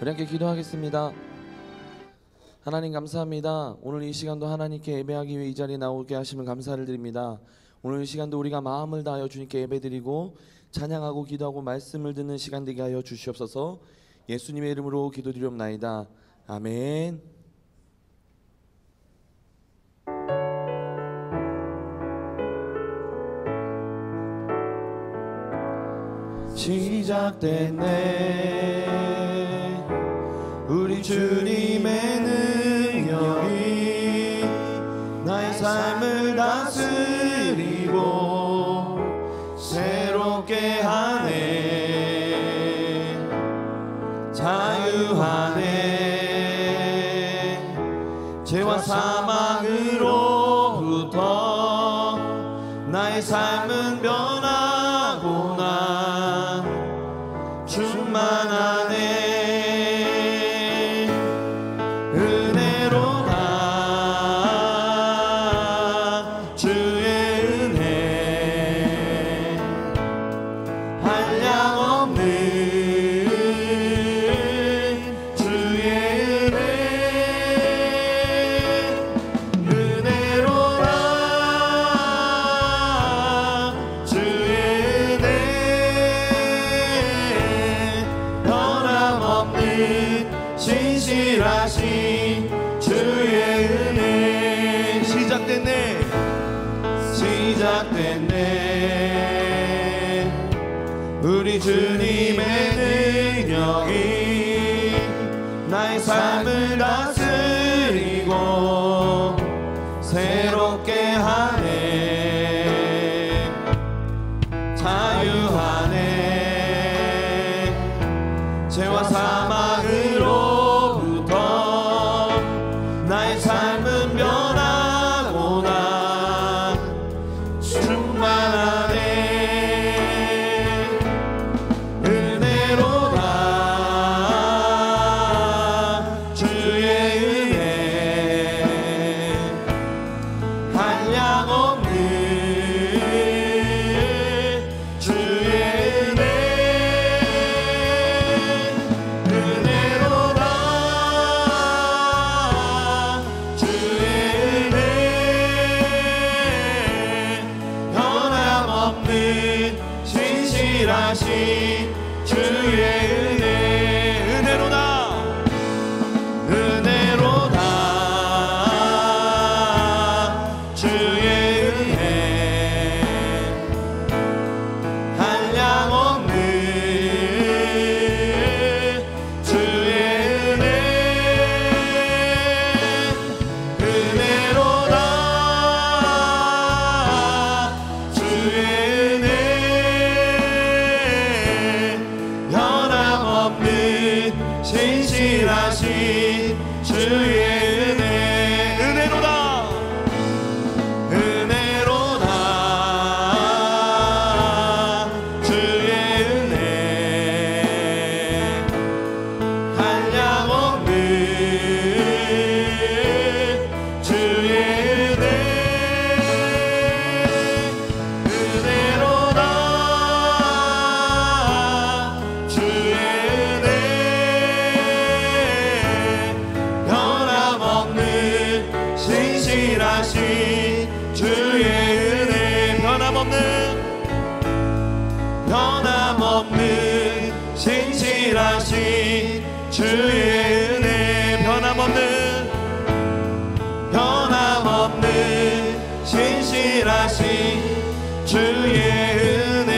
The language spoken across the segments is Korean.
우리 함께 기도하겠습니다. 하나님 감사합니다. 오늘 이 시간도 하나님께 예배하기 위해 이 자리에 나오게 하시면 감사를 드립니다. 오늘 이 시간도 우리가 마음을 다하여 주님께 예배드리고 찬양하고 기도하고 말씀을 듣는 시간 되게 하여 주시옵소서. 예수님의 이름으로 기도드리옵나이다. 아멘. 시작됐네 우리 주님의 능력이 나의 삶을 다스리고 새롭게 하네 자유하네 죄와 사망으로부터 나의 삶은 변하구나 충만하네 은혜로다 주의 은혜 한량없는 주의 은혜 은혜로다 주의 은혜 변함없는 신실하신 주의 은혜 시작됐네 시작됐네 우리 주님의 능력이 나의 삶을 다스리고 새롭게 하네 자유하네 죄와 사망으로부터 나의 삶은 변하구나 충만하네 은혜로다 주의 은혜 한량없는 주의 은혜 은혜로다 주의 은혜 변함없는 신실하신 주의 은혜 은혜로다 은혜로다 주의 은혜 한량없는 주의 은혜 은혜로다 주의 은혜 변함없는 신실하신 주의 은혜 은혜로다 은혜로다 주의 은혜 한량없는 주의 은혜 은혜로다 주의 은혜 변함없는 신실하신 주의 은혜 변함없는 신실하신 주의 은혜 변함없는 신실하신 주의 은혜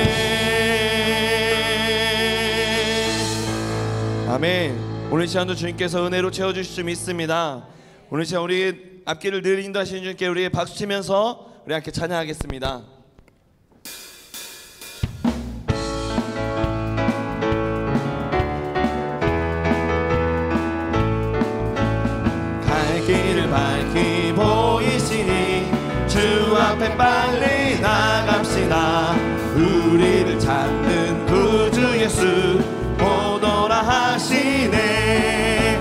아멘. 오늘 시간도 주님께서 은혜로 채워주실 줄 믿습니다. 오늘 시간 우리 앞길을 늘 인도하시는 주님께 우리 박수 치면서 우리 함께 찬양하겠습니다. 갈 길을 밝히 보이시니 주 앞에 빨리 나갑시다. 우리를 찾는 구주 예수 오너라 하시네.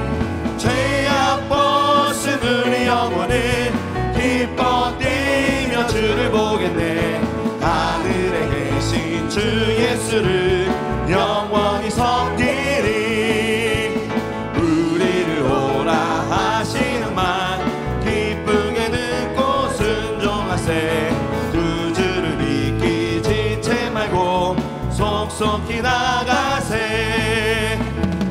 죄악 벗은 우리 영혼을 기뻐 뛰며 주를 보겠네. 하늘에 계신 주 예수를 영원히 섬기리. 속히 나가세.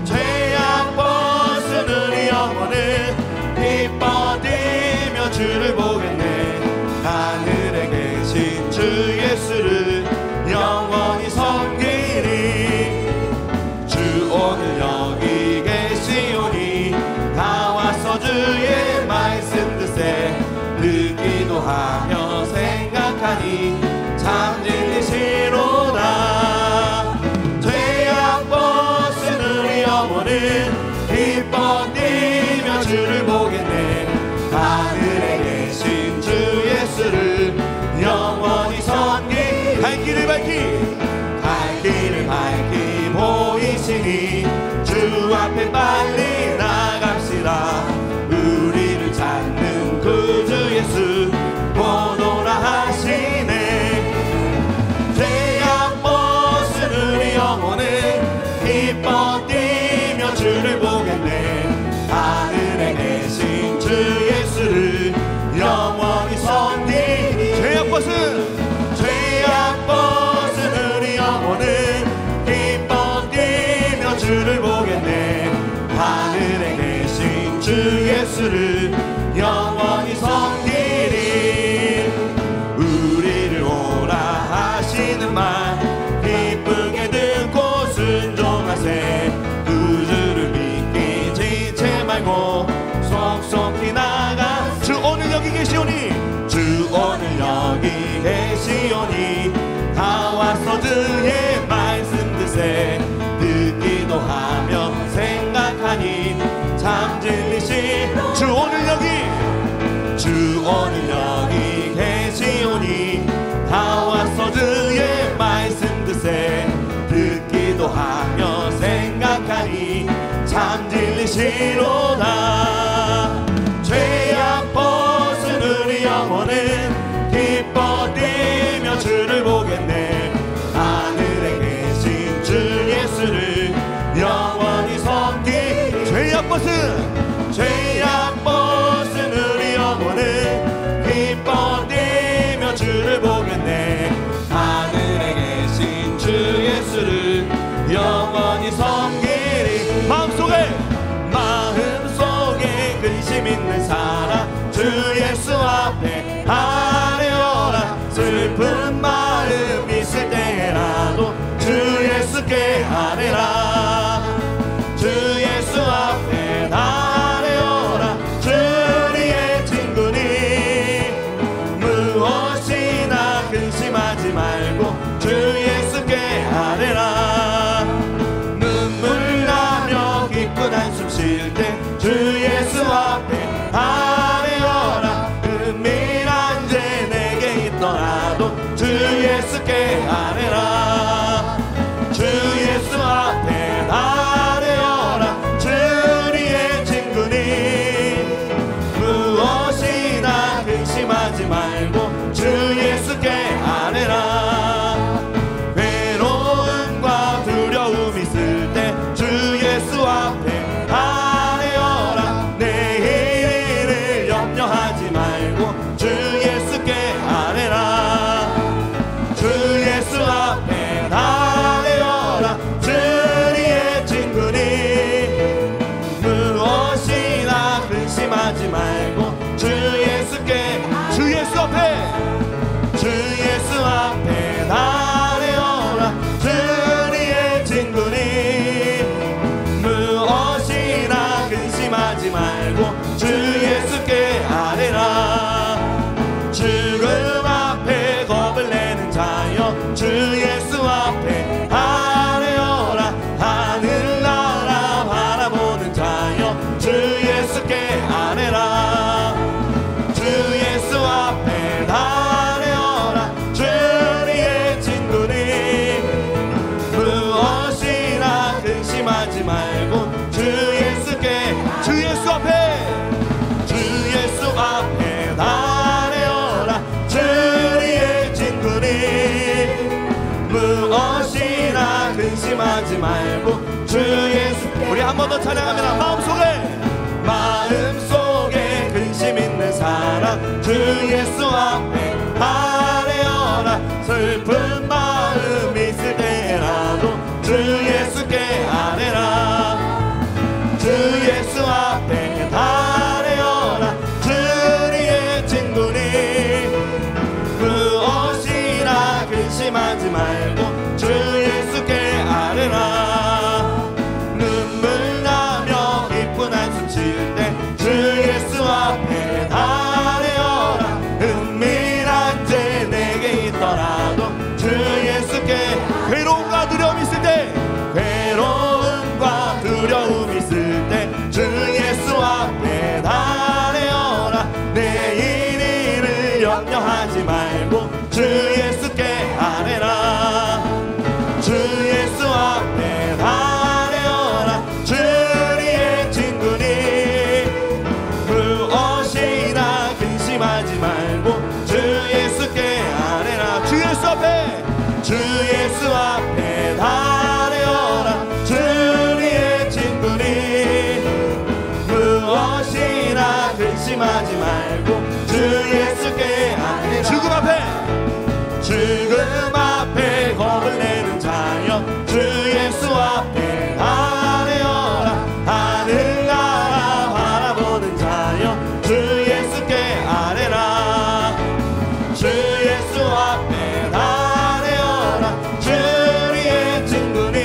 죄악 벗은 우리 영혼은 기뻐 뛰며 주를 보겠네. 하늘에 계신 주 예수를 영원히 섬기리. 주 오늘 여기 계시오니 다 와서 주의 말씀 듣세. 듣기도 하며 생각하니 참 진리시로다. 죄악 벗은 우리 영혼은 기뻐 뛰며 주를 보겠네. 하늘에 계신 주 예수를 영원히 섬기. 갈 길을 밝히 보이시니 주 앞에 빨리 나갑시다. 우리를 찾는 구주 예수 보노라 하시네. 죄악 벗은 우리 영혼은 기뻐 뛰며 주를 보겠네. 하늘에 계신 주 예수를 영원히 섬기니. 죄악 벗은 우리 영혼은 기뻐 뛰며 주를 보겠네. 하늘에 계신 주 예수를 영원히 섬기리. 우리를 오라 하시는 말 기쁘게 듣고 순종하세. 구주를 믿기 지체 말고 속속히 나가. 주 오늘 여기 계시오니 주 오늘 여기 계시오니 다 와서 주의 말씀 듣세. 듣기도 하며 생각하니 참 진리시. 주 오늘 여기 계시오니 다 와서 주의 말씀 듣세. 듣기도 하며 생각하니 참 진리시로다. 죄악 벗은 우리 영혼은 기뻐 뛰며 주를 보겠네. 하늘에 계신 주 예수를 영원히 섬기. 죄악 벗은 우리 영혼은 기뻐 뛰며 주를 보겠네. 하늘에 계신 주 예수를 영원히 섬기리. 마음속에 근심 있는 사람 주 예수 앞에 아뢰어라. 슬픈 마음 있을 때라도 주 예수께 아뢰라. 주 예수 앞에 아뢰어라. 주리의 친구니 무엇이나 근심하지 말고 주 예수께 아뢰라. 눈물 나며 기쁜 한숨 쉴 때 주 예수 앞에 아뢰어라. 은밀한 죄 내게 있더라도 주 예수께 아뢰라. 주 예수 앞에 아뢰어라. 주리의 친구니 무엇이나 근심하지 말고 주 예수께 아뢰라. 괴로움과 두려움 있을 때 주 예수 앞에 아뢰어라. 내일을 염려하지 말고 주 예수께 아뢰라. 주 예수 앞에 아뢰어라. 주리의 친구니 무엇이나 근심하지 말고 주 예수께. 주 예수 앞에 아뢰어라. 주리의 친구니 무엇이나 근심하지 말고 주 예수께 아뢰라. 죽음 앞에 겁을 내는 자여 주 예수 앞에 아뢰어라. 하늘나라 바라보는 자여 주 예수께 아뢰라. 주 예수 앞에 아뢰어라. 주리의 친구니 무엇이나 근심하지 말고 주 예수께. 주 예수 앞에 아뢰어라. 주리의 친구니 무엇이나 근심하지 말고 주 예수. 우리 한 번 더 찬양합니다. 마음속에 근심 있는 사람 주 예수 앞에 아뢰어라. 슬픈 마음 있을 때라도 주 예수께 아뢰라. 주 예수 앞에 달려라. 주의 친구니 무엇이나 근심하지 말고 주 예수께 아뢰라. 눈물 나며 기쁜 한숨 쉴 때 주 예수 앞에 달려라. 은밀한 죄 내게 있더라도 주 예수께 괴로움과 두려움 있을 때 괴로움과 두려움 있을 때 주 예수 앞에 달려라. 내일 일을 염려하지 말고 주 예수께 아뢰라. 주 예수 앞에 달려라. 주의 친구니 무엇이나 근심하지 말고 주 예수께 아뢰라. 주 예수 앞에 주 예수 앞에 달려라. 주의 친구니 무엇이나 근심하지 말고 주 예수께 아뢰라. 죽음 앞에 겁을 내는 자여 주 예수 앞에 아뢰어라. 하늘나라 바라보는 자여 주 예수께 아뢰라. 주 예수 앞에 아뢰어라. 주의 친구니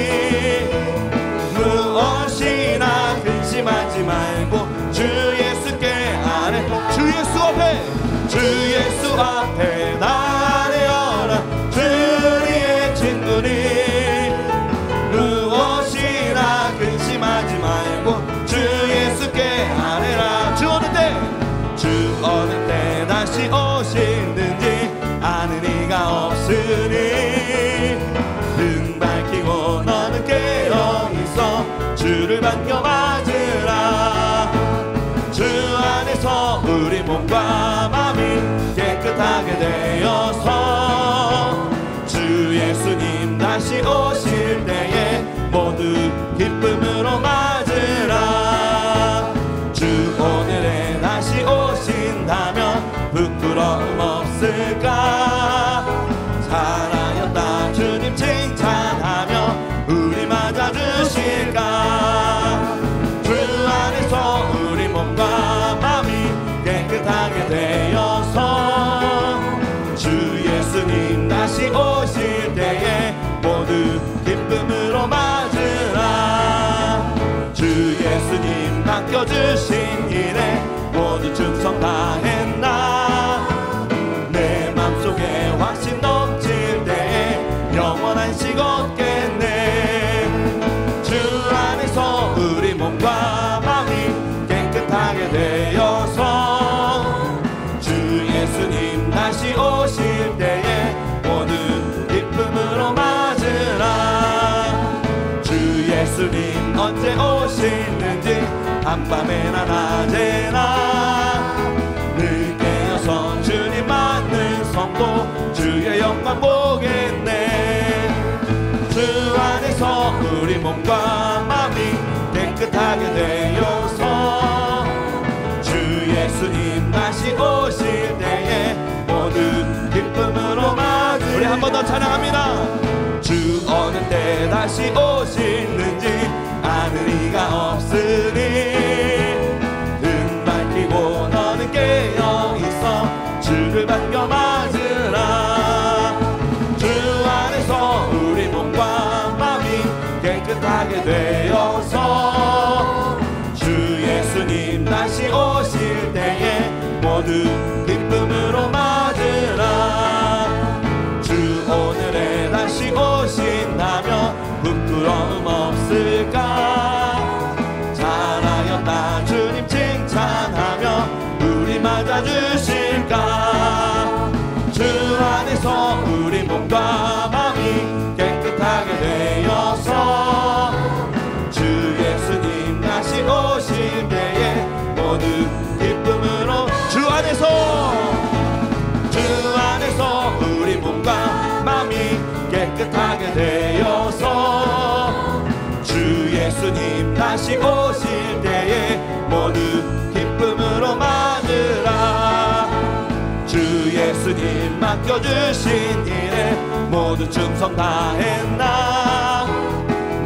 무엇이나 근심하지 말고 주 예수께 아뢰. 주 예수 앞에 아뢰어라. 주의 친구니 무엇이나 근심하지 말고 주 예수께 아뢰라. 주 어느 때 다시 오시는지 아는 이가 없으니 눈 밝히고 너는 깨어있어 주를 반겨 맞으라. 주 안에서 우리 몸과 마음이 깨끗하게 되어서 주 예수님 다시 오실 때에 모두 기쁨으로 맞으라. 주 오늘에 다시 오신다면 부끄러움 없을까. 살아였다 주님 칭찬하며 우리 맞아주실까. 주 안에서 우리 몸과 마음이 깨끗하게 되어서 주 예수님 다시 오실 때에 모두 기쁨으로 맞으라. 주 예수님 맡겨주신 일에 모두 충성 다했나. 내 맘속에 확신 넘칠 때에 영원한 식 얻겠네. 주 안에서 우리 몸과 마음이 깨끗하게 되어서 주 예수님 다시 오실 때에 모두 기쁨으로 맞으라. 주 예수님 언제 오시는지 한밤에나 낮에나 늘 깨어서 주님 맞는 성도 주의 영광 보겠네. 주 안에서 우리 몸과 마음이 깨끗하게 되어서 주 예수님 다시 오실 때에 모두 기쁨으로 맞으리. 우리 한 번 더 찬양합니다. 주 어느 때 다시 오시는지 아는 이가 없으니 눈 밝히고 너는 깨어있어 주를 반겨 맞으라. 주 안에서 우리 몸과 마음이 깨끗하게 되어서 주 예수님 다시 오실 때에 모두 기쁨으로 맞으라. 주 오늘에 다시 오신다면 부끄러움 없을까. 잘하였다 주님 칭찬하며 우리 맞아주실까. 주 안에서 우리 몸과 마음이 깨끗하게 되어서 주 예수님 다시 오실 때에 모두 기쁨으로 주 안에서 우리 몸과 마음이 깨끗하게 되어서 주 예수님 다시 오실 때에 모두 기쁨으로 맞으라. 주 예수님 맡겨주신 일에 모두 충성 다했나.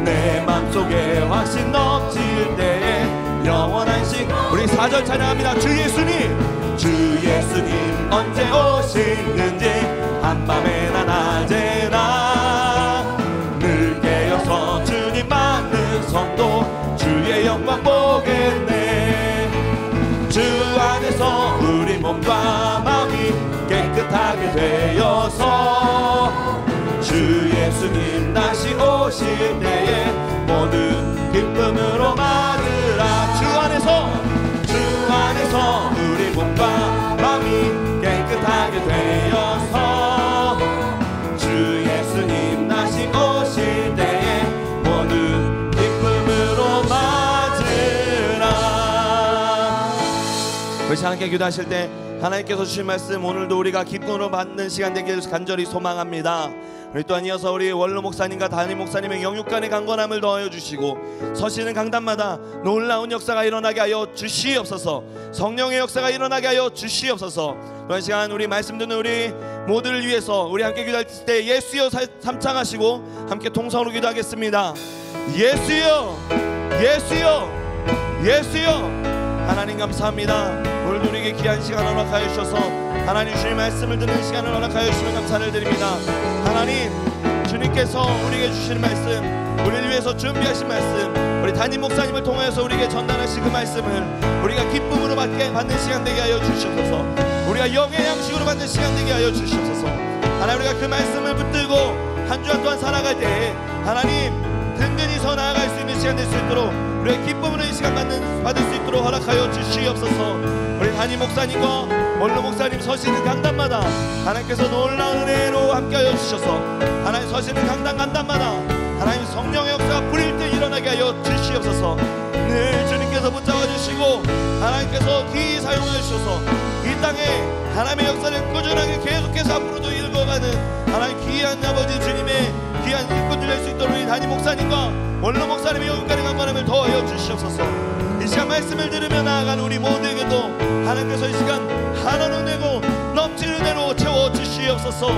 내 맘속에 확신 넘칠 때에 영원한 신. 우리 4절 찬양합니다. 주 예수님, 주 예수님 언제 오시는지 한밤에나 낮에나 늘 깨어서 주님 맞는 성도 주의 영광 보겠네. 주 안에서 우리 몸과 마음이 깨끗하게 되어서 주 예수님 다시 오실 때에 모든 기쁨으로 맞으라. 주 안에서 우리 몸과 마음이 깨끗하게 되어서 주 예수님 다시 오실 때에 모든 기쁨으로 맞으라. 우리 하나님께 기도하실 때 하나님께서 주신 말씀 오늘도 우리가 기쁨으로 받는 시간 되기를 간절히 소망합니다. 우리 또한 이어서 우리 원로 목사님과 담임 목사님의 영육간의 강건함을 더하여 주시고 서시는 강단마다 놀라운 역사가 일어나게 하여 주시옵소서. 성령의 역사가 일어나게 하여 주시옵소서. 이번 시간 우리 말씀 듣는 우리 모두를 위해서 우리 함께 기도할 때 예수여 삼창하시고 함께 통성으로 기도하겠습니다. 예수여, 예수여, 예수여. 하나님 감사합니다. 오늘도 우리에게 귀한 시간 허락하여 주셔서 하나님 주의 말씀을 듣는 시간을 허락하여 주시면 감사를 드립니다. 하나님, 주님께서 우리에게 주시는 말씀, 우리를 위해서 준비하신 말씀, 우리 담임 목사님을 통하여서 우리에게 전달하신 그 말씀을 우리가 기쁨으로 받는 시간 되게 하여 주시옵소서. 우리가 영의 양식으로 받는 시간 되게 하여 주시옵소서. 하나님, 우리가 그 말씀을 붙들고 한 주간 동안 살아갈 때 하나님 든든히 서 나아갈 수 있는 시간 될 수 있도록 우리의 기쁨으로 이 시간 받을 수 있도록 허락하여 주시옵소서. 우리 담임 목사님과 원로 목사님 서시는 강단마다 하나님께서 놀라운 은혜로 함께하여 주셔서 하나님 서시는 강단마다 하나님 성령의 역사가 불일 때 일어나게 하여 주시옵소서. 늘 주님께서 붙잡아 주시고 하나님께서 기이 사용하여 주셔서 이 땅에 하나님의 역사를 꾸준하게 계속해서 앞으로도 읽어가는 하나님 귀한 아버지 주님의 귀한 일꾼들 될 수 있도록 우리 담임 목사님과 원로 목사님의 영육간의 강건함을 더하여 주시옵소서. 이 시간 말씀을 들으며 나아가는 우리 모두에게도 하나님께서 이 시간 한없는 내고 넘치는 대로 채워 주시옵소서.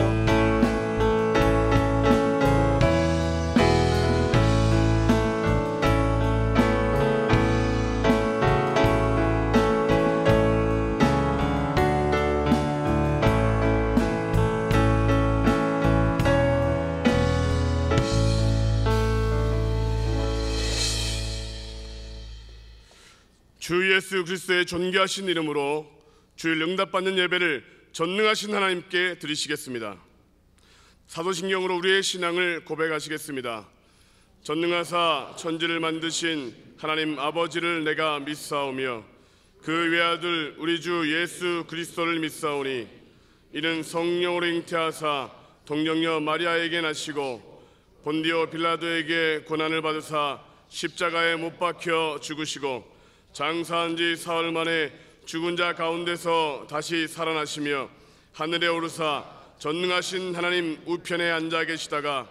주 예수 그리스도의 존귀하신 이름으로 주일 응답받는 예배를 전능하신 하나님께 드리시겠습니다. 사도신경으로 우리의 신앙을 고백하시겠습니다. 전능하사 천지를 만드신 하나님 아버지를 내가 믿사오며 그 외아들 우리 주 예수 그리스도를 믿사오니 이는 성령으로 잉태하사 동정녀 마리아에게 나시고 본디오 빌라도에게 고난을 받으사 십자가에 못 박혀 죽으시고 장사한 지 사흘 만에 죽은 자 가운데서 다시 살아나시며 하늘에 오르사 전능하신 하나님 우편에 앉아 계시다가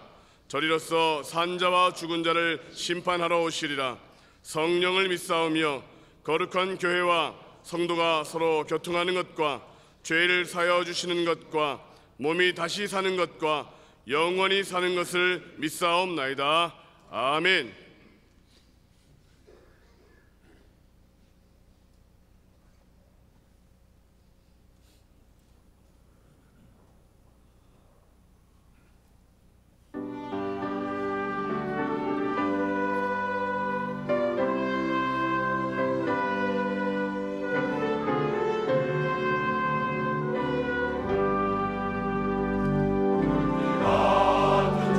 저리로서 산자와 죽은 자를 심판하러 오시리라. 성령을 믿사오며 거룩한 교회와 성도가 서로 교통하는 것과 죄를 사하여 주시는 것과 몸이 다시 사는 것과 영원히 사는 것을 믿사옵나이다. 아멘.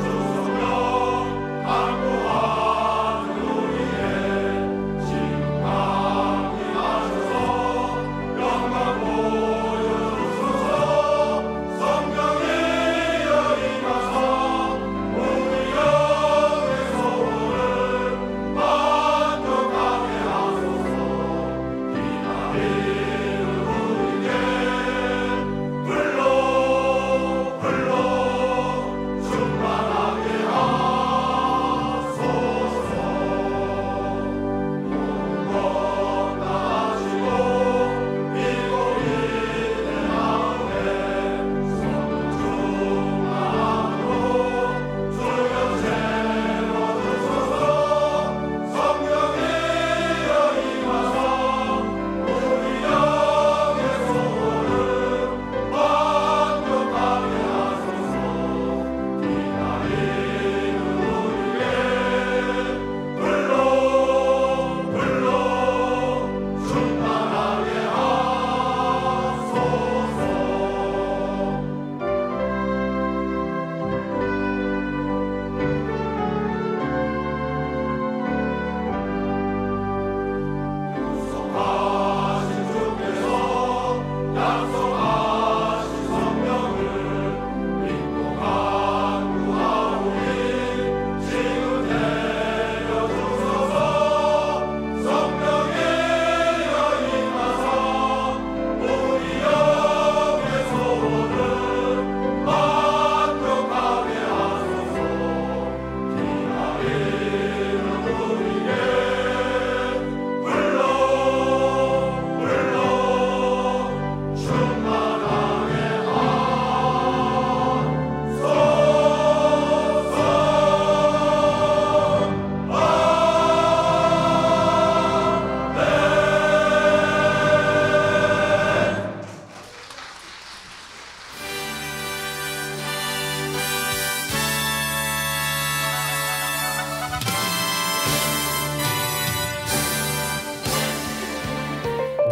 주 성령 강구하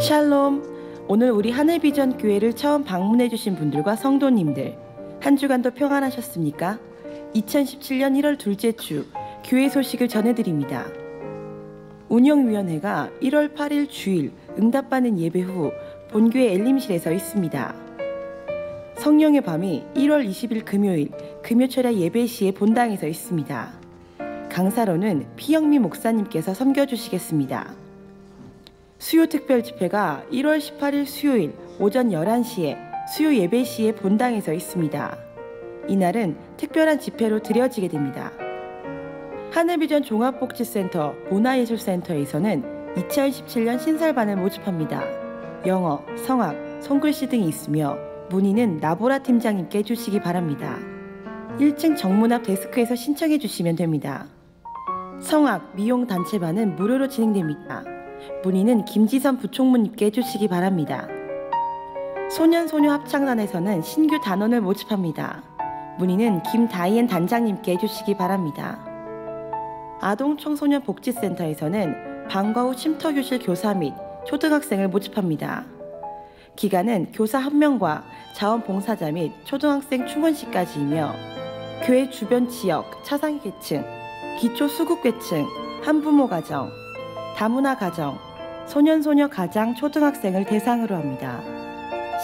샬롬. 오늘 우리 하늘비전 교회를 처음 방문해 주신 분들과 성도님들, 한 주간도 평안하셨습니까? 2017년 1월 둘째 주 교회 소식을 전해드립니다. 운영위원회가 1월 8일 주일 응답받는 예배 후 본교회 엘림실에서 있습니다. 성령의 밤이 1월 20일 금요일 금요철야 예배 시에 본당에서 있습니다. 강사로는 피영미 목사님께서 섬겨주시겠습니다. 수요 특별 집회가 1월 18일 수요일 오전 11시에 수요 예배 시에 본당에서 있습니다. 이날은 특별한 집회로 드려지게 됩니다. 하늘비전 종합복지센터 문화예술센터에서는 2017년 신설반을 모집합니다. 영어, 성악, 손글씨 등이 있으며 문의는 나보라 팀장님께 해주시기 바랍니다. 1층 정문 앞 데스크에서 신청해 주시면 됩니다. 성악, 미용 단체반은 무료로 진행됩니다. 문의는 김지선 부총무님께 해주시기 바랍니다. 소년소녀 합창단에서는 신규 단원을 모집합니다. 문의는 김다희엔 단장님께 해주시기 바랍니다. 아동청소년 복지센터에서는 방과 후 쉼터교실 교사 및 초등학생을 모집합니다. 기간은 교사 1명과 자원봉사자 및 초등학생 충원시까지이며 교회 주변 지역 차상위 계층, 기초수급계층, 한부모 가정, 다문화 가정, 소년소녀 가장 초등학생을 대상으로 합니다.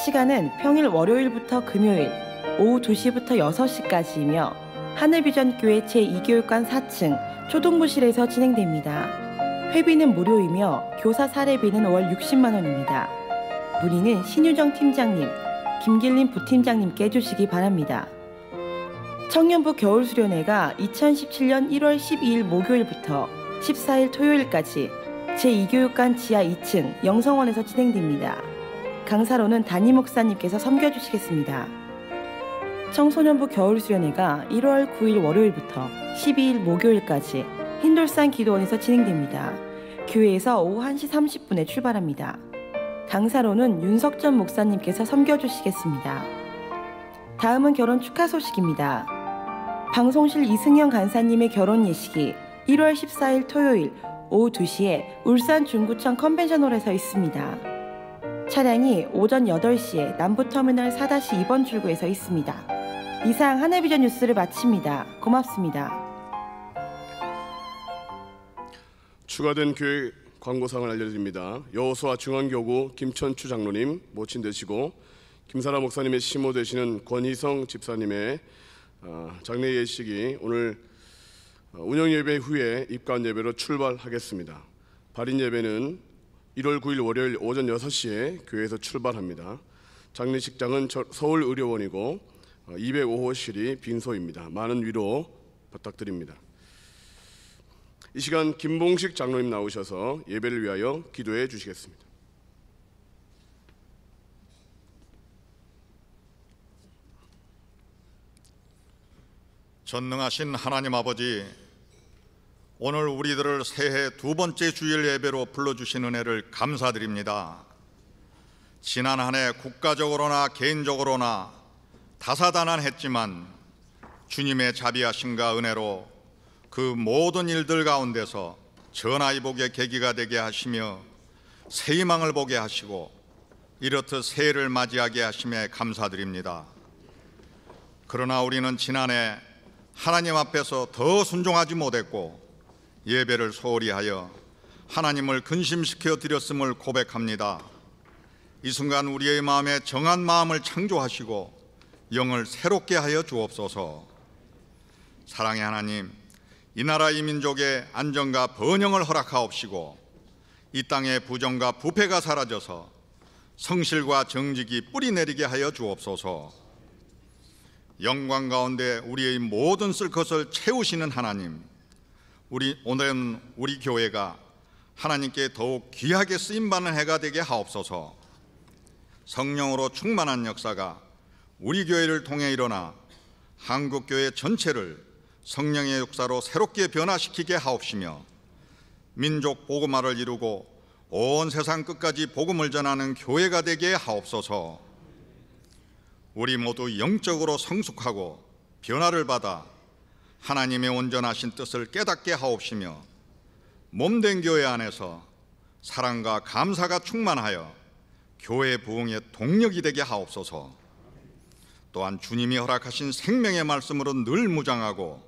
시간은 평일 월요일부터 금요일 오후 2시부터 6시까지이며 하늘비전교회 제2교육관 4층 초등부실에서 진행됩니다. 회비는 무료이며 교사 사례비는 월 60만 원입니다. 문의는 신유정 팀장님, 김길림 부팀장님께 해주시기 바랍니다. 청년부 겨울수련회가 2017년 1월 12일 목요일부터 14일 토요일까지 제2교육관 지하 2층 영성원에서 진행됩니다. 강사로는 담임 목사님께서 섬겨주시겠습니다. 청소년부 겨울수련회가 1월 9일 월요일부터 12일 목요일까지 흰돌산 기도원에서 진행됩니다. 교회에서 오후 1시 30분에 출발합니다. 강사로는 윤석전 목사님께서 섬겨주시겠습니다. 다음은 결혼 축하 소식입니다. 방송실 이승영 간사님의 결혼 예식이 1월 14일 토요일 오후 2시에 울산 중구청 컨벤션홀에서 있습니다. 차량이 오전 8시에 남부터미널 4-2번 출구에서 있습니다. 이상 하늘비전 뉴스를 마칩니다. 고맙습니다. 추가된 교회 광고사항을 알려드립니다. 여호수아 중앙교구 김천추 장로님 모친 되시고 김사라 목사님의 시모 되시는 권희성 집사님의 장례 예식이 오늘 운영 예배 후에 입관 예배로 출발하겠습니다. 발인 예배는 1월 9일 월요일 오전 6시에 교회에서 출발합니다. 장례식장은 서울의료원이고 205호실이 빈소입니다. 많은 위로 부탁드립니다. 이 시간 김봉식 장로님 나오셔서 예배를 위하여 기도해 주시겠습니다. 전능하신 하나님 아버지, 오늘 우리들을 새해 두 번째 주일 예배로 불러주신 은혜를 감사드립니다. 지난 한 해 국가적으로나 개인적으로나 다사다난했지만 주님의 자비하심과 은혜로 그 모든 일들 가운데서 전화위복의 계기가 되게 하시며 새 희망을 보게 하시고 이렇듯 새해를 맞이하게 하심에 감사드립니다. 그러나 우리는 지난해 하나님 앞에서 더 순종하지 못했고 예배를 소홀히 하여 하나님을 근심시켜 드렸음을 고백합니다. 이 순간 우리의 마음에 정한 마음을 창조하시고 영을 새롭게 하여 주옵소서. 사랑의 하나님, 이 나라 이 민족의 안정과 번영을 허락하옵시고 이 땅의 부정과 부패가 사라져서 성실과 정직이 뿌리내리게 하여 주옵소서. 영광 가운데 우리의 모든 쓸 것을 채우시는 하나님, 오늘은 우리 교회가 하나님께 더욱 귀하게 쓰임받는 해가 되게 하옵소서. 성령으로 충만한 역사가 우리 교회를 통해 일어나 한국교회 전체를 성령의 역사로 새롭게 변화시키게 하옵시며 민족 복음화를 이루고 온 세상 끝까지 복음을 전하는 교회가 되게 하옵소서. 우리 모두 영적으로 성숙하고 변화를 받아 하나님의 온전하신 뜻을 깨닫게 하옵시며 몸된 교회 안에서 사랑과 감사가 충만하여 교회 부흥의 동력이 되게 하옵소서. 또한 주님이 허락하신 생명의 말씀으로 늘 무장하고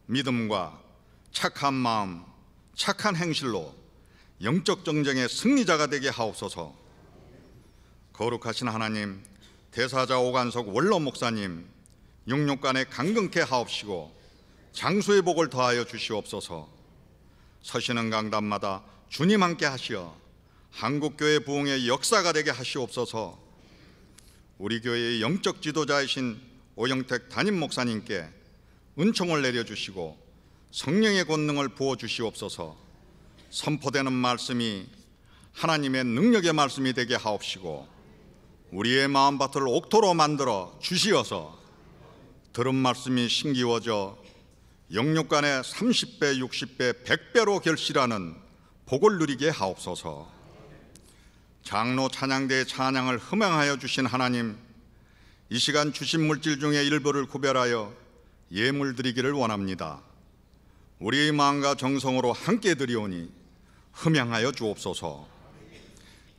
믿음과 착한 마음, 착한 행실로 영적 정쟁의 승리자가 되게 하옵소서. 거룩하신 하나님, 대사자 오관석 원로 목사님 육육간에 강건케 하옵시고 장수의 복을 더하여 주시옵소서. 서시는 강단마다 주님 함께 하시어 한국교회 부흥의 역사가 되게 하시옵소서. 우리 교회의 영적 지도자이신 오영택 담임 목사님께 은총을 내려주시고 성령의 권능을 부어주시옵소서. 선포되는 말씀이 하나님의 능력의 말씀이 되게 하옵시고 우리의 마음밭을 옥토로 만들어 주시어서 들은 말씀이 심기워져 영육간에 30배, 60배, 100배로 결실하는 복을 누리게 하옵소서. 장로 찬양대의 찬양을 흠양하여 주신 하나님, 이 시간 주신 물질 중에 일부를 구별하여 예물 드리기를 원합니다. 우리의 마음과 정성으로 함께 드리오니 흠양하여 주옵소서.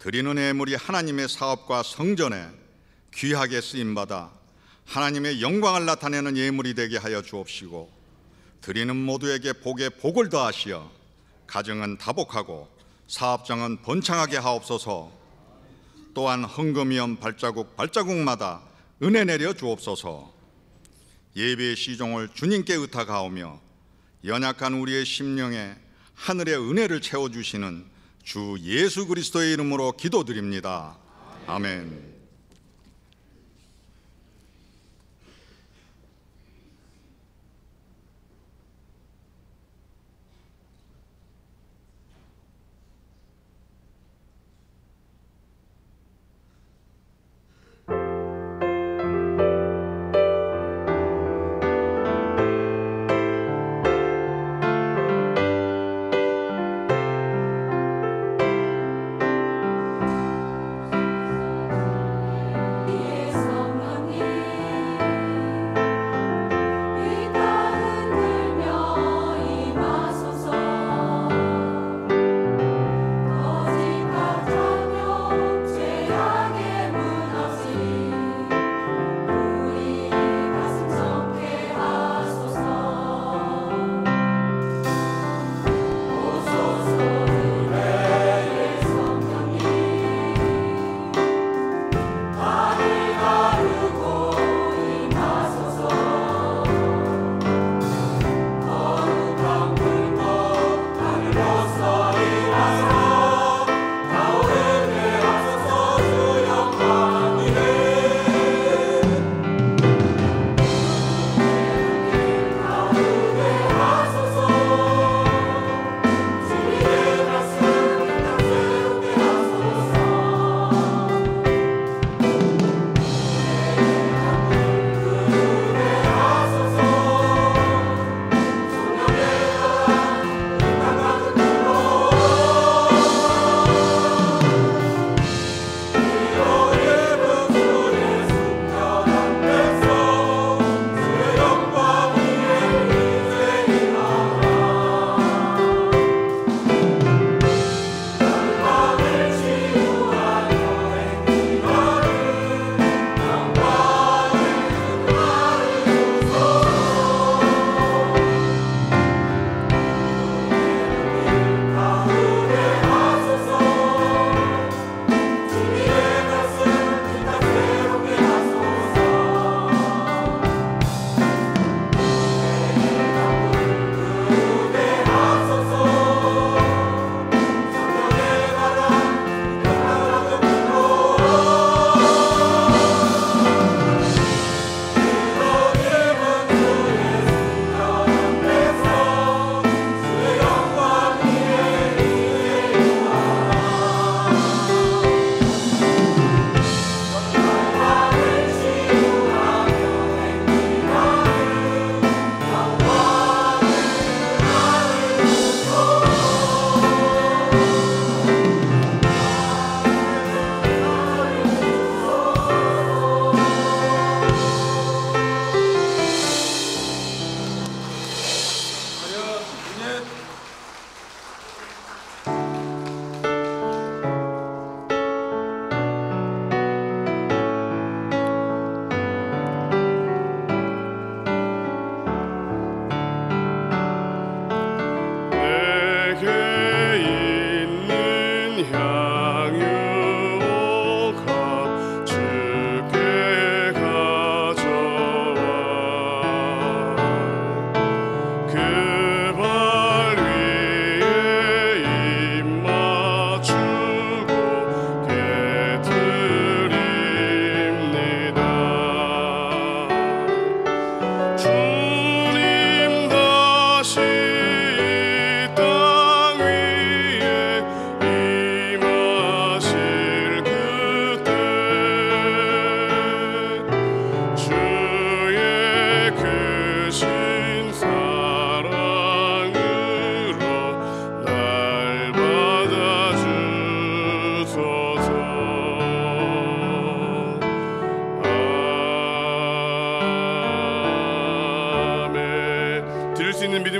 드리는 예물이 하나님의 사업과 성전에 귀하게 쓰임받아 하나님의 영광을 나타내는 예물이 되게 하여 주옵시고 드리는 모두에게 복에 복을 더하시어 가정은 다복하고 사업장은 번창하게 하옵소서. 또한 헌금이연 발자국마다 은혜 내려 주옵소서. 예배의 시종을 주님께 의탁하오며 연약한 우리의 심령에 하늘의 은혜를 채워주시는 주 예수 그리스도의 이름으로 기도드립니다. 아멘.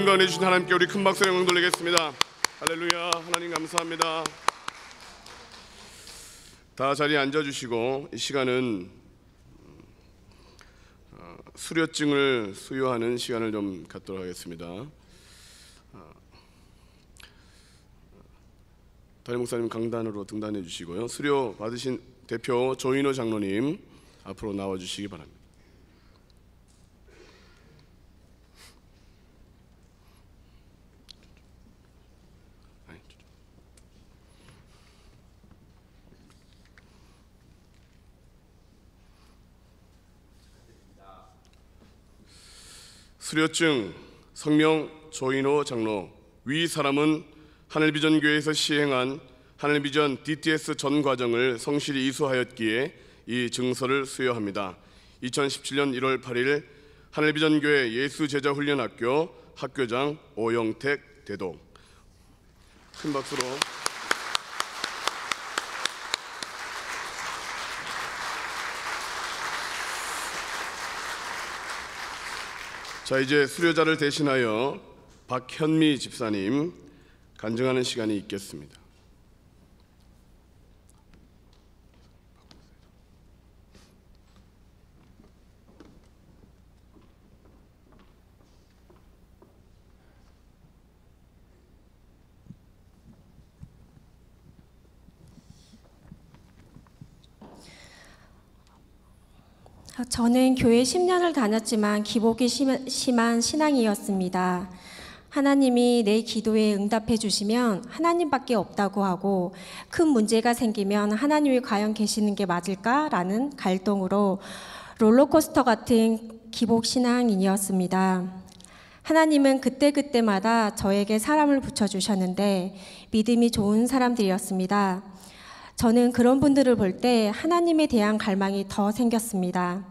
믿음과 은혜 주신 하나님께 우리 큰 박수 영광 돌리겠습니다. 할렐루야. 하나님 감사합니다. 다 자리에 앉아주시고 이 시간은 수료증을 수여하는 시간을 좀 갖도록 하겠습니다. 담임 목사님 강단으로 등단해 주시고요. 수료 받으신 대표 조인호 장로님 앞으로 나와 주시기 바랍니다. 수료증 성명 조인호 장로. 위 사람은 하늘비전교회에서 시행한 하늘비전 DTS 전 과정을 성실히 이수하였기에 이 증서를 수여합니다. 2017년 1월 8일 하늘비전교회 예수제자훈련학교 학교장 오영택 대독. 큰 박수로. 자, 이제 수료자를 대신하여 박현미 집사님 간증하는 시간이 있겠습니다. 저는 교회 10년을 다녔지만 기복이 심한 신앙이었습니다. 하나님이 내 기도에 응답해 주시면 하나님밖에 없다고 하고 큰 문제가 생기면 하나님이 과연 계시는 게 맞을까라는 갈등으로 롤러코스터 같은 기복 신앙인이었습니다. 하나님은 그때그때마다 저에게 사람을 붙여주셨는데 믿음이 좋은 사람들이었습니다. 저는 그런 분들을 볼 때 하나님에 대한 갈망이 더 생겼습니다.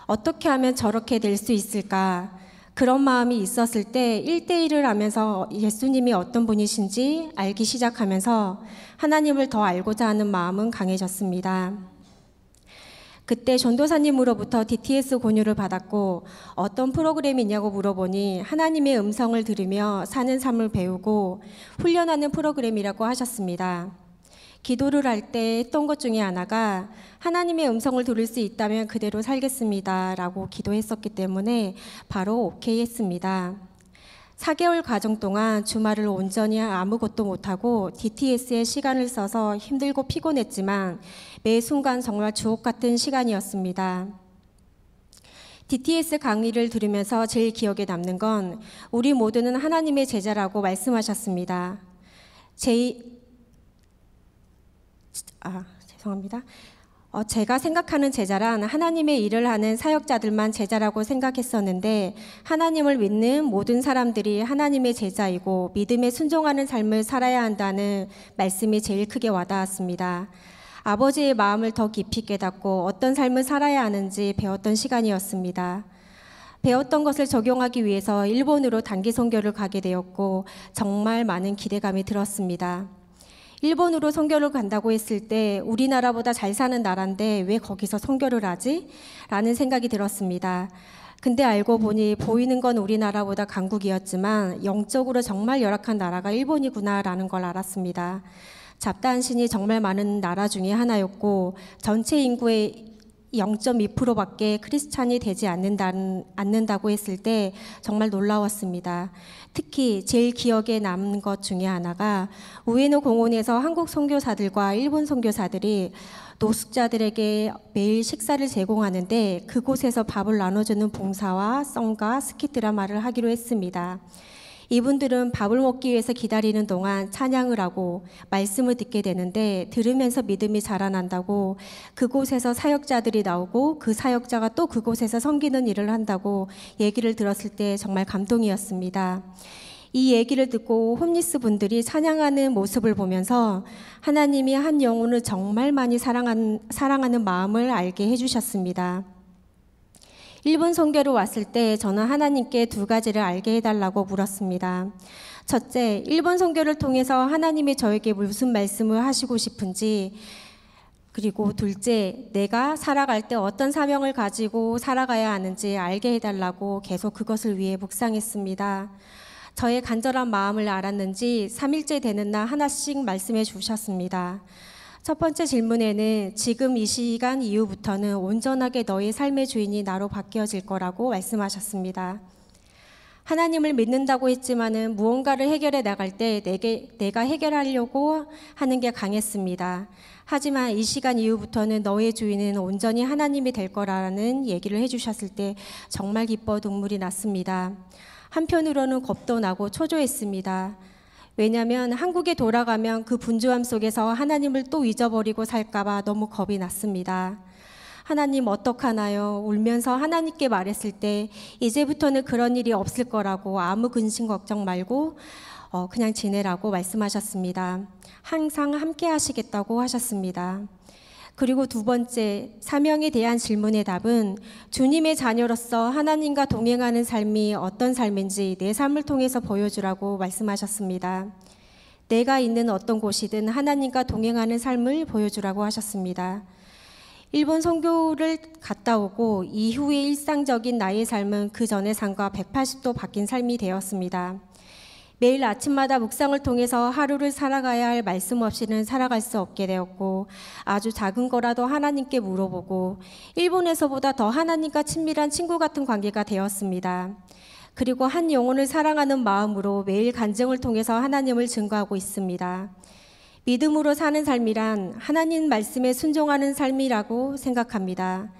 어떻게 하면 저렇게 될 수 있을까? 그런 마음이 있었을 때 1대1을 하면서 예수님이 어떤 분이신지 알기 시작하면서 하나님을 더 알고자 하는 마음은 강해졌습니다. 그때 전도사님으로부터 DTS 권유를 받았고 어떤 프로그램이 있냐고 물어보니 하나님의 음성을 들으며 사는 삶을 배우고 훈련하는 프로그램이라고 하셨습니다. 기도를 할 때 했던 것 중에 하나가 하나님의 음성을 들을 수 있다면 그대로 살겠습니다 라고 기도했었기 때문에 바로 오케이 했습니다. 4개월 과정 동안 주말을 온전히 아무것도 못하고 DTS에 시간을 써서 힘들고 피곤했지만 매 순간 정말 주옥 같은 시간이었습니다. DTS 강의를 들으면서 제일 기억에 남는 건 우리 모두는 하나님의 제자라고 말씀하셨습니다. 죄송합니다. 제가 생각하는 제자란 하나님의 일을 하는 사역자들만 제자라고 생각했었는데 하나님을 믿는 모든 사람들이 하나님의 제자이고 믿음에 순종하는 삶을 살아야 한다는 말씀이 제일 크게 와닿았습니다. 아버지의 마음을 더 깊이 깨닫고 어떤 삶을 살아야 하는지 배웠던 시간이었습니다. 배웠던 것을 적용하기 위해서 일본으로 단기 선교를 가게 되었고 정말 많은 기대감이 들었습니다. 일본으로 선교를 간다고 했을 때 우리나라보다 잘 사는 나라인데 왜 거기서 선교를 하지? 라는 생각이 들었습니다. 근데 알고 보니 보이는 건 우리나라보다 강국이었지만 영적으로 정말 열악한 나라가 일본이구나라는 걸 알았습니다. 잡다한신이 정말 많은 나라 중에 하나였고 전체 인구의 0.2%밖에 크리스찬이 되지 않는다고 했을 때 정말 놀라웠습니다. 특히 제일 기억에 남는 것 중에 하나가 우에노 공원에서 한국 선교사들과 일본 선교사들이 노숙자들에게 매일 식사를 제공하는데 그곳에서 밥을 나눠주는 봉사와 썬가 스키 드라마를 하기로 했습니다. 이분들은 밥을 먹기 위해서 기다리는 동안 찬양을 하고 말씀을 듣게 되는데 들으면서 믿음이 자라난다고 그곳에서 사역자들이 나오고 그 사역자가 또 그곳에서 섬기는 일을 한다고 얘기를 들었을 때 정말 감동이었습니다. 이 얘기를 듣고 홈리스 분들이 찬양하는 모습을 보면서 하나님이 한 영혼을 정말 많이 사랑하는 마음을 알게 해주셨습니다. 일본 선교로 왔을 때 저는 하나님께 2가지를 알게 해달라고 물었습니다. 첫째, 일본 선교를 통해서 하나님이 저에게 무슨 말씀을 하시고 싶은지, 그리고 둘째, 내가 살아갈 때 어떤 사명을 가지고 살아가야 하는지 알게 해달라고 계속 그것을 위해 묵상했습니다. 저의 간절한 마음을 알았는지 3일째 되는 날 하나씩 말씀해 주셨습니다. 첫 번째 질문에는 지금 이 시간 이후부터는 온전하게 너의 삶의 주인이 나로 바뀌어질 거라고 말씀하셨습니다. 하나님을 믿는다고 했지만은 무언가를 해결해 나갈 때 내가 해결하려고 하는 게 강했습니다. 하지만 이 시간 이후부터는 너의 주인은 온전히 하나님이 될 거라는 얘기를 해주셨을 때 정말 기뻐 눈물이 났습니다. 한편으로는 겁도 나고 초조했습니다. 왜냐하면 한국에 돌아가면 그 분주함 속에서 하나님을 또 잊어버리고 살까봐 너무 겁이 났습니다. 하나님 어떡하나요? 울면서 하나님께 말했을 때 이제부터는 그런 일이 없을 거라고 아무 근심 걱정 말고 그냥 지내라고 말씀하셨습니다. 항상 함께 하시겠다고 하셨습니다. 그리고 두 번째, 사명에 대한 질문의 답은 주님의 자녀로서 하나님과 동행하는 삶이 어떤 삶인지 내 삶을 통해서 보여주라고 말씀하셨습니다. 내가 있는 어떤 곳이든 하나님과 동행하는 삶을 보여주라고 하셨습니다. 일본 선교를 갔다 오고 이후의 일상적인 나의 삶은 그 전의 삶과 180도 바뀐 삶이 되었습니다. 매일 아침마다 묵상을 통해서 하루를 살아가야 할 말씀 없이는 살아갈 수 없게 되었고 아주 작은 거라도 하나님께 물어보고 일본에서보다 더 하나님과 친밀한 친구 같은 관계가 되었습니다. 그리고 한 영혼을 사랑하는 마음으로 매일 간증을 통해서 하나님을 증거하고 있습니다. 믿음으로 사는 삶이란 하나님 말씀에 순종하는 삶이라고 생각합니다.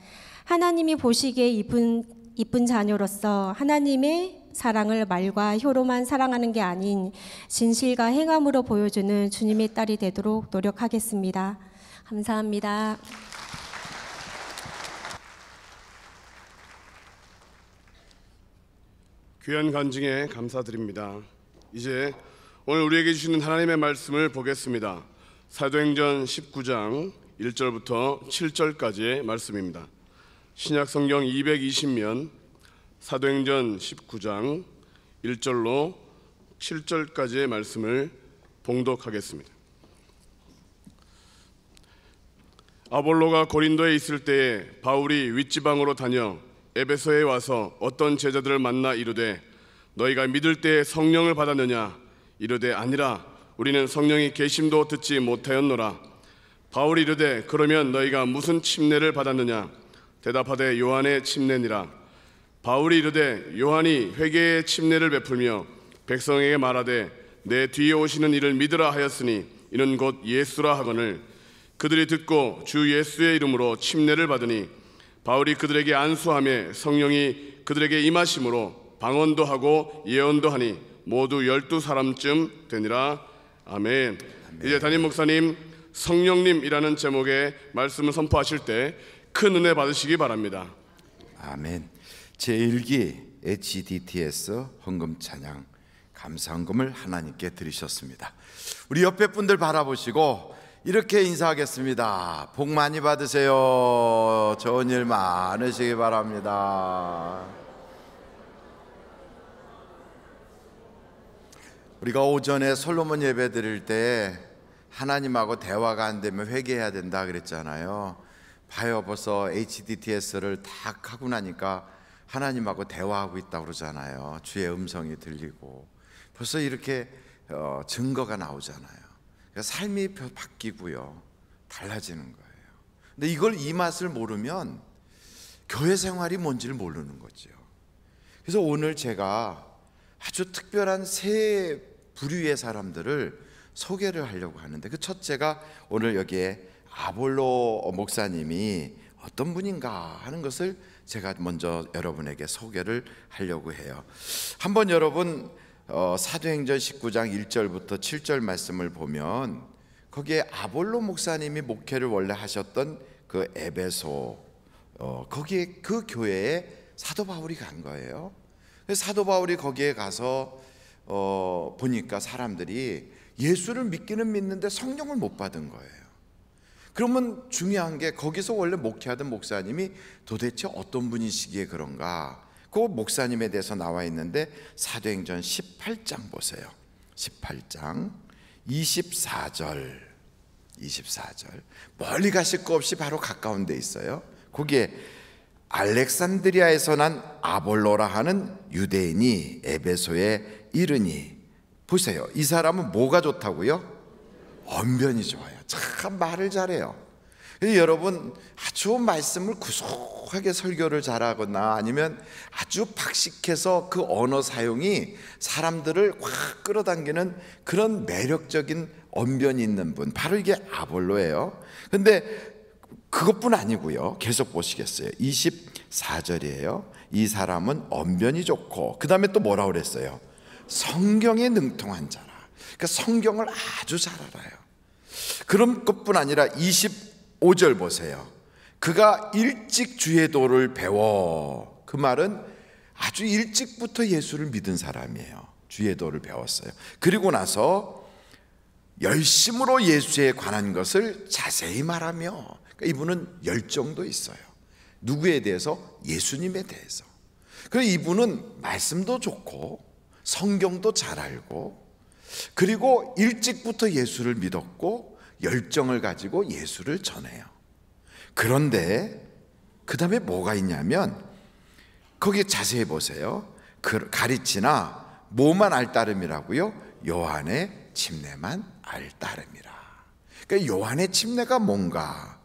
하나님이 보시기에 이쁜 자녀로서 하나님의 사랑을 말과 혀로만 사랑하는 게 아닌 진실과 행함으로 보여주는 주님의 딸이 되도록 노력하겠습니다. 감사합니다. 귀한 간증에 감사드립니다. 이제 오늘 우리에게 주시는 하나님의 말씀을 보겠습니다. 사도행전 19장 1절부터 7절까지의 말씀입니다. 신약성경 220면 사도행전 19장 1절로 7절까지의 말씀을 봉독하겠습니다. 아볼로가 고린도에 있을 때에 바울이 윗지방으로 다녀 에베소에 와서 어떤 제자들을 만나 이르되 너희가 믿을 때에 성령을 받았느냐? 이르되 아니라 우리는 성령이 계심도 듣지 못하였노라. 바울이 이르되 그러면 너희가 무슨 침례를 받았느냐? 대답하되 요한의 침례니라. 바울이 이르되 요한이 회개의 침례를 베풀며 백성에게 말하되 내 뒤에 오시는 이를 믿으라 하였으니 이는 곧 예수라 하거늘 그들이 듣고 주 예수의 이름으로 침례를 받으니 바울이 그들에게 안수하며 성령이 그들에게 임하심으로 방언도 하고 예언도 하니 모두 12사람쯤 되니라. 아멘. 이제 담임 목사님 성령님이라는 제목의 말씀을 선포하실 때 큰 은혜 받으시기 바랍니다. 아멘. 제1기 HDTS 헌금 찬양 감사 헌금을 하나님께 드리셨습니다. 우리 옆에 분들 바라보시고 이렇게 인사하겠습니다. 복 많이 받으세요. 좋은 일 많으시기 바랍니다. 우리가 오전에 솔로몬 예배 드릴 때 하나님하고 대화가 안 되면 회개해야 된다 그랬잖아요. 봐요, 벌써 HDTS를 딱 하고 나니까 하나님하고 대화하고 있다고 그러잖아요. 주의 음성이 들리고 벌써 이렇게 증거가 나오잖아요. 그러니까 삶이 바뀌고요, 달라지는 거예요. 근데 이 맛을 모르면 교회 생활이 뭔지를 모르는 거죠. 그래서 오늘 제가 아주 특별한 세 부류의 사람들을 소개를 하려고 하는데 그 첫째가 오늘 여기에 아볼로 목사님이 어떤 분인가 하는 것을 제가 먼저 여러분에게 소개를 하려고 해요. 한번 여러분 사도행전 19장 1절부터 7절 말씀을 보면 거기에 아볼로 목사님이 목회를 원래 하셨던 그 에베소 거기에 그 교회에 사도 바울이 간 거예요. 그래서 사도 바울이 거기에 가서 보니까 사람들이 예수를 믿기는 믿는데 성령을 못 받은 거예요. 그러면 중요한 게 거기서 원래 목회하던 목사님이 도대체 어떤 분이시기에 그런가? 그 목사님에 대해서 나와 있는데 사도행전 18장 보세요. 18장 24절 멀리 가실 거 없이 바로 가까운 데 있어요. 거기에 알렉산드리아에서 난 아볼로라 하는 유대인이 에베소에 이르니, 보세요. 이 사람은 뭐가 좋다고요? 언변이 좋아요. 참 말을 잘해요. 여러분 아주 말씀을 구수하게 설교를 잘하거나 아니면 아주 박식해서 그 언어 사용이 사람들을 확 끌어당기는 그런 매력적인 언변이 있는 분, 바로 이게 아볼로예요. 근데 그것뿐 아니고요. 계속 보시겠어요. 24절이에요. 이 사람은 언변이 좋고 그 다음에 또 뭐라고 그랬어요? 성경에 능통한 자라. 그러니까 성경을 아주 잘 알아요. 그런 것뿐 아니라 25절 보세요. 그가 일찍 주의 도를 배워. 그 말은 아주 일찍부터 예수를 믿은 사람이에요. 주의 도를 배웠어요. 그리고 나서 열심으로 예수에 관한 것을 자세히 말하며, 그러니까 이분은 열정도 있어요. 누구에 대해서? 예수님에 대해서. 그리고 이분은 말씀도 좋고 성경도 잘 알고, 그리고 일찍부터 예수를 믿었고 열정을 가지고 예수를 전해요. 그런데 그 다음에 뭐가 있냐면 거기 자세히 보세요. 가리치나 뭐만 알 따름이라고요? 요한의 침례만 알 따름이라. 그러니까 요한의 침례가 뭔가,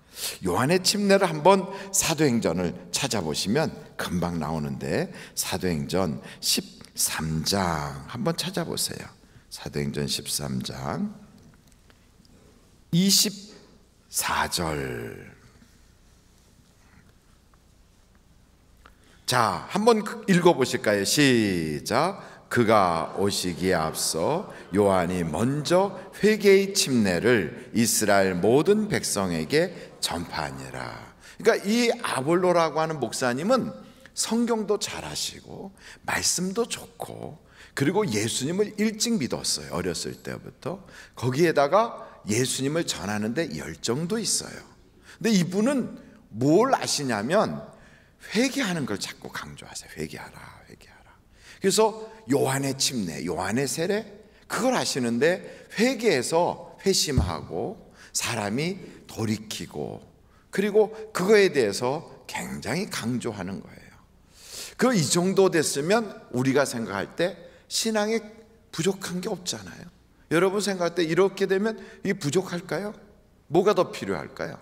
요한의 침례를 한번 사도행전을 찾아보시면 금방 나오는데, 사도행전 13장 한번 찾아보세요. 사도행전 13장 24절. 자, 한번 읽어보실까요? 시작. 그가 오시기에 앞서 요한이 먼저 회개의 침례를 이스라엘 모든 백성에게 전파하니라. 그러니까 이 아볼로라고 하는 목사님은 성경도 잘 아시고 말씀도 좋고, 그리고 예수님을 일찍 믿었어요. 어렸을 때부터. 거기에다가 예수님을 전하는데 열정도 있어요. 근데 이분은 뭘 아시냐면 회개하는 걸 자꾸 강조하세요. 회개하라, 회개하라. 그래서 요한의 침례, 요한의 세례, 그걸 아시는데 회개해서 회심하고 사람이 돌이키고, 그리고 그거에 대해서 굉장히 강조하는 거예요. 그 이 정도 됐으면 우리가 생각할 때 신앙에 부족한 게 없잖아요. 여러분 생각할 때 이렇게 되면 이게 부족할까요? 뭐가 더 필요할까요?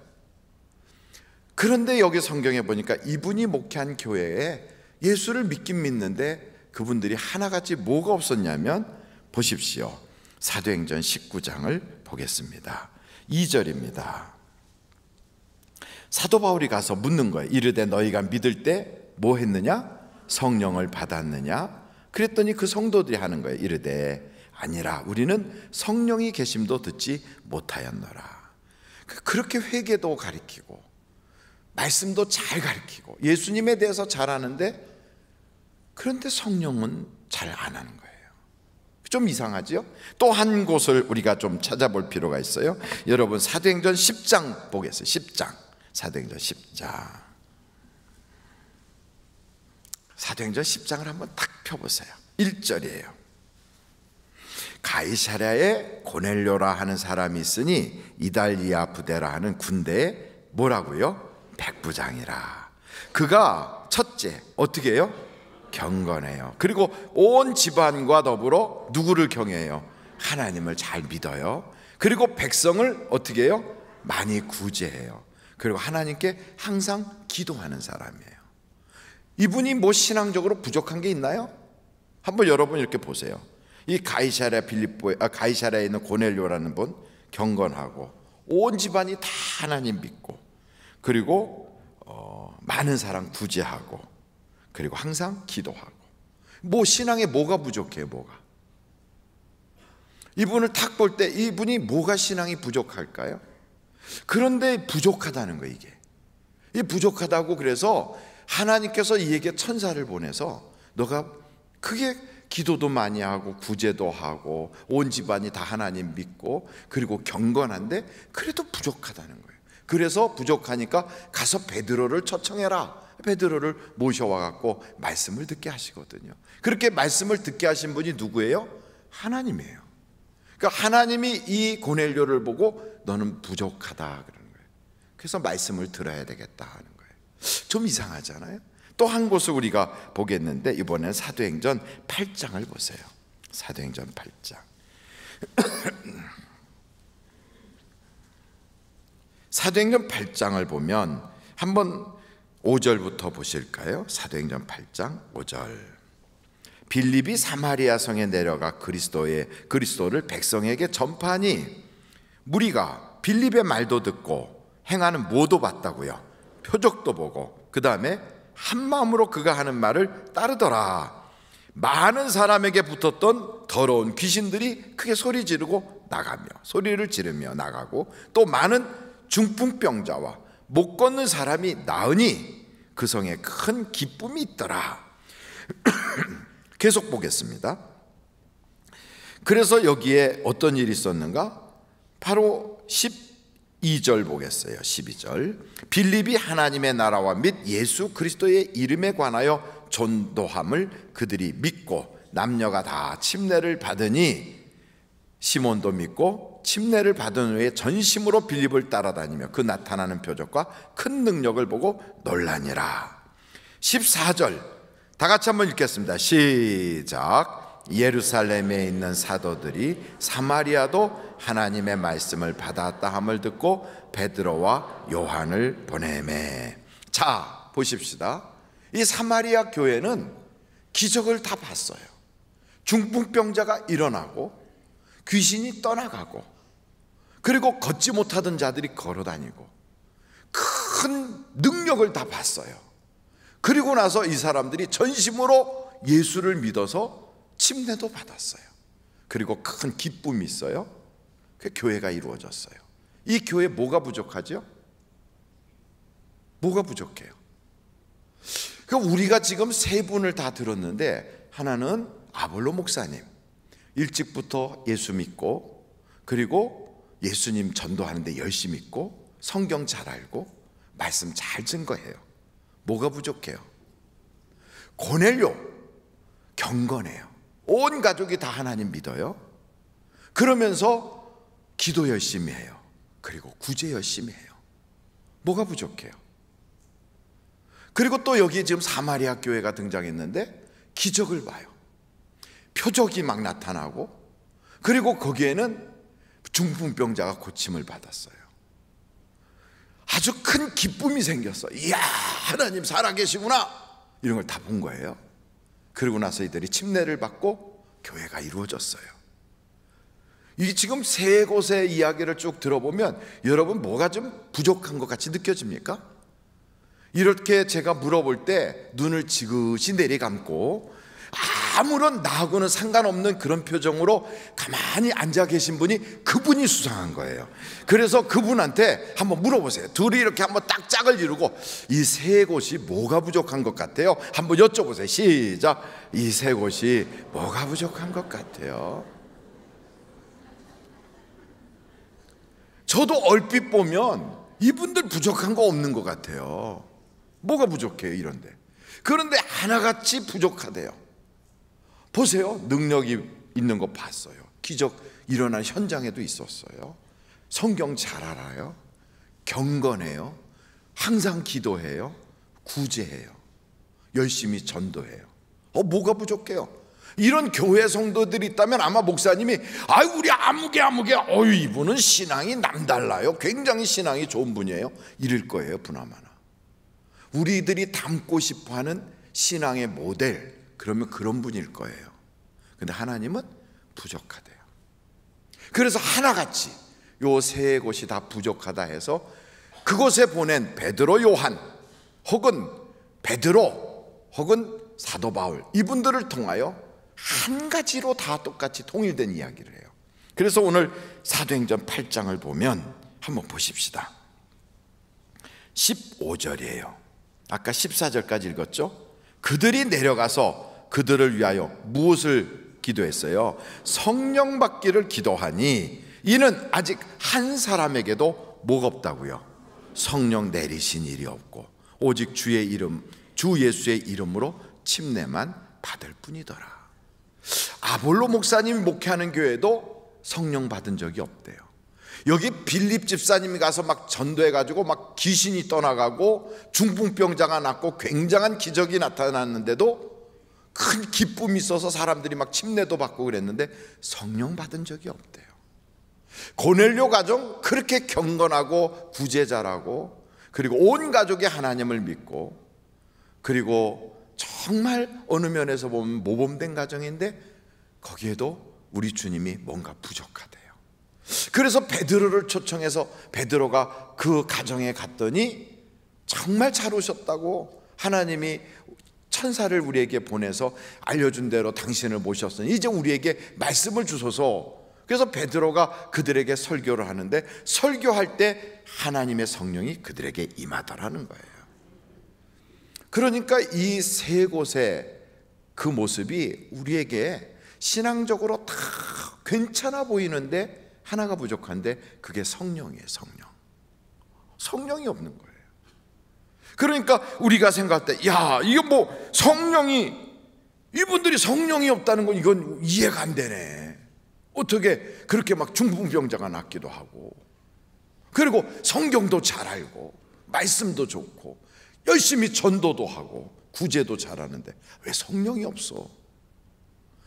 그런데 여기 성경에 보니까 이분이 목회한 교회에 예수를 믿긴 믿는데 그분들이 하나같이 뭐가 없었냐면, 보십시오. 사도행전 19장을 보겠습니다. 2절입니다. 사도 바울이 가서 묻는 거예요. 이르되 너희가 믿을 때 뭐 했느냐? 성령을 받았느냐? 그랬더니 그 성도들이 하는 거예요. 이르되 아니라 우리는 성령이 계심도 듣지 못하였노라. 그렇게 회개도 가르치고 말씀도 잘 가르치고 예수님에 대해서 잘 아는데, 그런데 성령은 잘 안 하는 거예요. 좀 이상하죠? 또 한 곳을 우리가 좀 찾아볼 필요가 있어요. 여러분 사도행전 10장 보겠어요. 10장. 사도행전 10장. 사도행전 10장을 한번 딱 펴보세요. 1절이에요. 가이사랴에 고넬료라 하는 사람이 있으니 이달리아 부대라 하는 군대에 뭐라고요? 백부장이라. 그가 첫째 어떻게 해요? 경건해요. 그리고 온 집안과 더불어 누구를 경외해요? 하나님을 잘 믿어요. 그리고 백성을 어떻게 해요? 많이 구제해요. 그리고 하나님께 항상 기도하는 사람이에요. 이분이 뭐 신앙적으로 부족한 게 있나요? 한번 여러분 이렇게 보세요. 이 가이사랴에 있는 고넬료라는 분, 경건하고 온 집안이 다 하나님 믿고, 그리고 많은 사람 구제하고, 그리고 항상 기도하고. 뭐 신앙에 뭐가 부족해요? 뭐가? 이분을 딱 볼 때 이분이 뭐가 신앙이 부족할까요? 그런데 부족하다는 거예요. 이게 부족하다고. 그래서 하나님께서 이에게 천사를 보내서 너가 크게 기도도 많이 하고 구제도 하고 온 집안이 다 하나님 믿고 그리고 경건한데 그래도 부족하다는 거예요. 그래서 부족하니까 가서 베드로를 초청해라. 베드로를 모셔와 갖고 말씀을 듣게 하시거든요. 그렇게 말씀을 듣게 하신 분이 누구예요? 하나님이에요. 그러니까 하나님이 이 고넬료를 보고 너는 부족하다 그러는 거예요. 그래서 말씀을 들어야 되겠다 하는 거예요. 좀 이상하잖아요. 또 한 곳을 우리가 보겠는데 이번엔 사도행전 8장을 보세요. 사도행전 8장. 사도행전 8장을 보면 한번 5절부터 보실까요? 사도행전 8장 5절. 빌립이 사마리아 성에 내려가 그리스도를 백성에게 전파하니 무리가 빌립의 말도 듣고 행하는 모도 봤다고요. 표적도 보고 그 다음에 한 마음으로 그가 하는 말을 따르더라. 많은 사람에게 붙었던 더러운 귀신들이 크게 소리를 지르며 나가고 또 많은 중풍병자와 못 걷는 사람이 나으니 그 성에 큰 기쁨이 있더라. 계속 보겠습니다. 그래서 여기에 어떤 일이 있었는가? 바로 12절 보겠어요. 12절. 빌립이 하나님의 나라와 및 예수 그리스도의 이름에 관하여 전도함을 그들이 믿고 남녀가 다 침례를 받으니 시몬도 믿고 침례를 받은 후에 전심으로 빌립을 따라다니며 그 나타나는 표적과 큰 능력을 보고 놀라니라. 14절 다 같이 한번 읽겠습니다. 시작. 예루살렘에 있는 사도들이 사마리아도 하나님의 말씀을 받았다 함을 듣고 베드로와 요한을 보내매. 자, 보십시다. 이 사마리아 교회는 기적을 다 봤어요. 중풍병자가 일어나고 귀신이 떠나가고 그리고 걷지 못하던 자들이 걸어다니고 큰 능력을 다 봤어요. 그리고 나서 이 사람들이 전심으로 예수를 믿어서 침례도 받았어요. 그리고 큰 기쁨이 있어요. 그 교회가 이루어졌어요. 이 교회 뭐가 부족하죠? 뭐가 부족해요? 그러니까 우리가 지금 세 분을 다 들었는데 하나는 아볼로 목사님, 일찍부터 예수 믿고 그리고 예수님 전도하는데 열심히 있고 성경 잘 알고 말씀 잘 증거해요. 뭐가 부족해요? 고넬료 경건해요. 온 가족이 다 하나님 믿어요. 그러면서 기도 열심히 해요. 그리고 구제 열심히 해요. 뭐가 부족해요? 그리고 또 여기 지금 사마리아 교회가 등장했는데 기적을 봐요. 표적이 막 나타나고 그리고 거기에는 중풍병자가 고침을 받았어요. 아주 큰 기쁨이 생겼어요. 이야, 하나님 살아계시구나. 이런 걸 다 본 거예요. 그리고 나서 이들이 침례를 받고 교회가 이루어졌어요. 이 지금 세 곳의 이야기를 쭉 들어보면 여러분 뭐가 좀 부족한 것 같이 느껴집니까? 이렇게 제가 물어볼 때 눈을 지그시 내리감고 아무런 나하고는 상관없는 그런 표정으로 가만히 앉아 계신 분이 그분이 수상한 거예요. 그래서 그분한테 한번 물어보세요. 둘이 이렇게 한번 딱 짝을 이루고 이 세 곳이 뭐가 부족한 것 같아요? 한번 여쭤보세요. 시작. 이 세 곳이 뭐가 부족한 것 같아요? 저도 얼핏 보면 이분들 부족한 거 없는 것 같아요. 뭐가 부족해요 이런데? 그런데 하나같이 부족하대요. 보세요. 능력이 있는 거 봤어요. 기적 일어난 현장에도 있었어요. 성경 잘 알아요. 경건해요. 항상 기도해요. 구제해요. 열심히 전도해요. 뭐가 부족해요? 이런 교회 성도들이 있다면 아마 목사님이 우리 아무개 이분은 신앙이 남달라요. 굉장히 신앙이 좋은 분이에요. 이럴 거예요. 분하마나. 우리들이 닮고 싶어하는 신앙의 모델, 그러면 그런 분일 거예요. 근데 하나님은 부족하대요. 그래서 하나같이 요 세 곳이 다 부족하다 해서 그곳에 보낸 베드로, 요한 혹은 베드로 혹은 사도 바울 이분들을 통하여 한 가지로 다 똑같이 통일된 이야기를 해요. 그래서 오늘 사도행전 8장을 보면 한번 보십시다. 15절이에요. 아까 14절까지 읽었죠? 그들이 내려가서 그들을 위하여 무엇을 기도했어요? 성령 받기를 기도하니 이는 아직 한 사람에게도 뭐가 없다고요? 성령 내리신 일이 없고 오직 주 예수의 이름으로 침례만 받을 뿐이더라. 아볼로 목사님이 목회하는 교회도 성령 받은 적이 없대요. 여기 빌립 집사님이 가서 막 전도해가지고 막 귀신이 떠나가고 중풍병자가 낫고 굉장한 기적이 나타났는데도 큰 기쁨이 있어서 사람들이 막 침례도 받고 그랬는데 성령 받은 적이 없대요. 고넬료 가정 그렇게 경건하고 구제자라고, 그리고 온 가족이 하나님을 믿고, 그리고 정말 어느 면에서 보면 모범된 가정인데 거기에도 우리 주님이 뭔가 부족하대요. 그래서 베드로를 초청해서 베드로가 그 가정에 갔더니 정말 잘 오셨다고, 하나님이 천사를 우리에게 보내서 알려준 대로 당신을 모셨으니 이제 우리에게 말씀을 주소서. 그래서 베드로가 그들에게 설교를 하는데 설교할 때 하나님의 성령이 그들에게 임하더라는 거예요. 그러니까 이 세 곳의 그 모습이 우리에게 신앙적으로 다 괜찮아 보이는데 하나가 부족한데 그게 성령이에요. 성령이 없는 거예요. 그러니까 우리가 생각할 때, 야, 이게 뭐 이분들이 성령이 없다는 건 이건 이해가 안 되네. 어떻게 그렇게 막 중풍병자가 낫기도 하고, 그리고 성경도 잘 알고 말씀도 좋고 열심히 전도도 하고 구제도 잘하는데 왜 성령이 없어?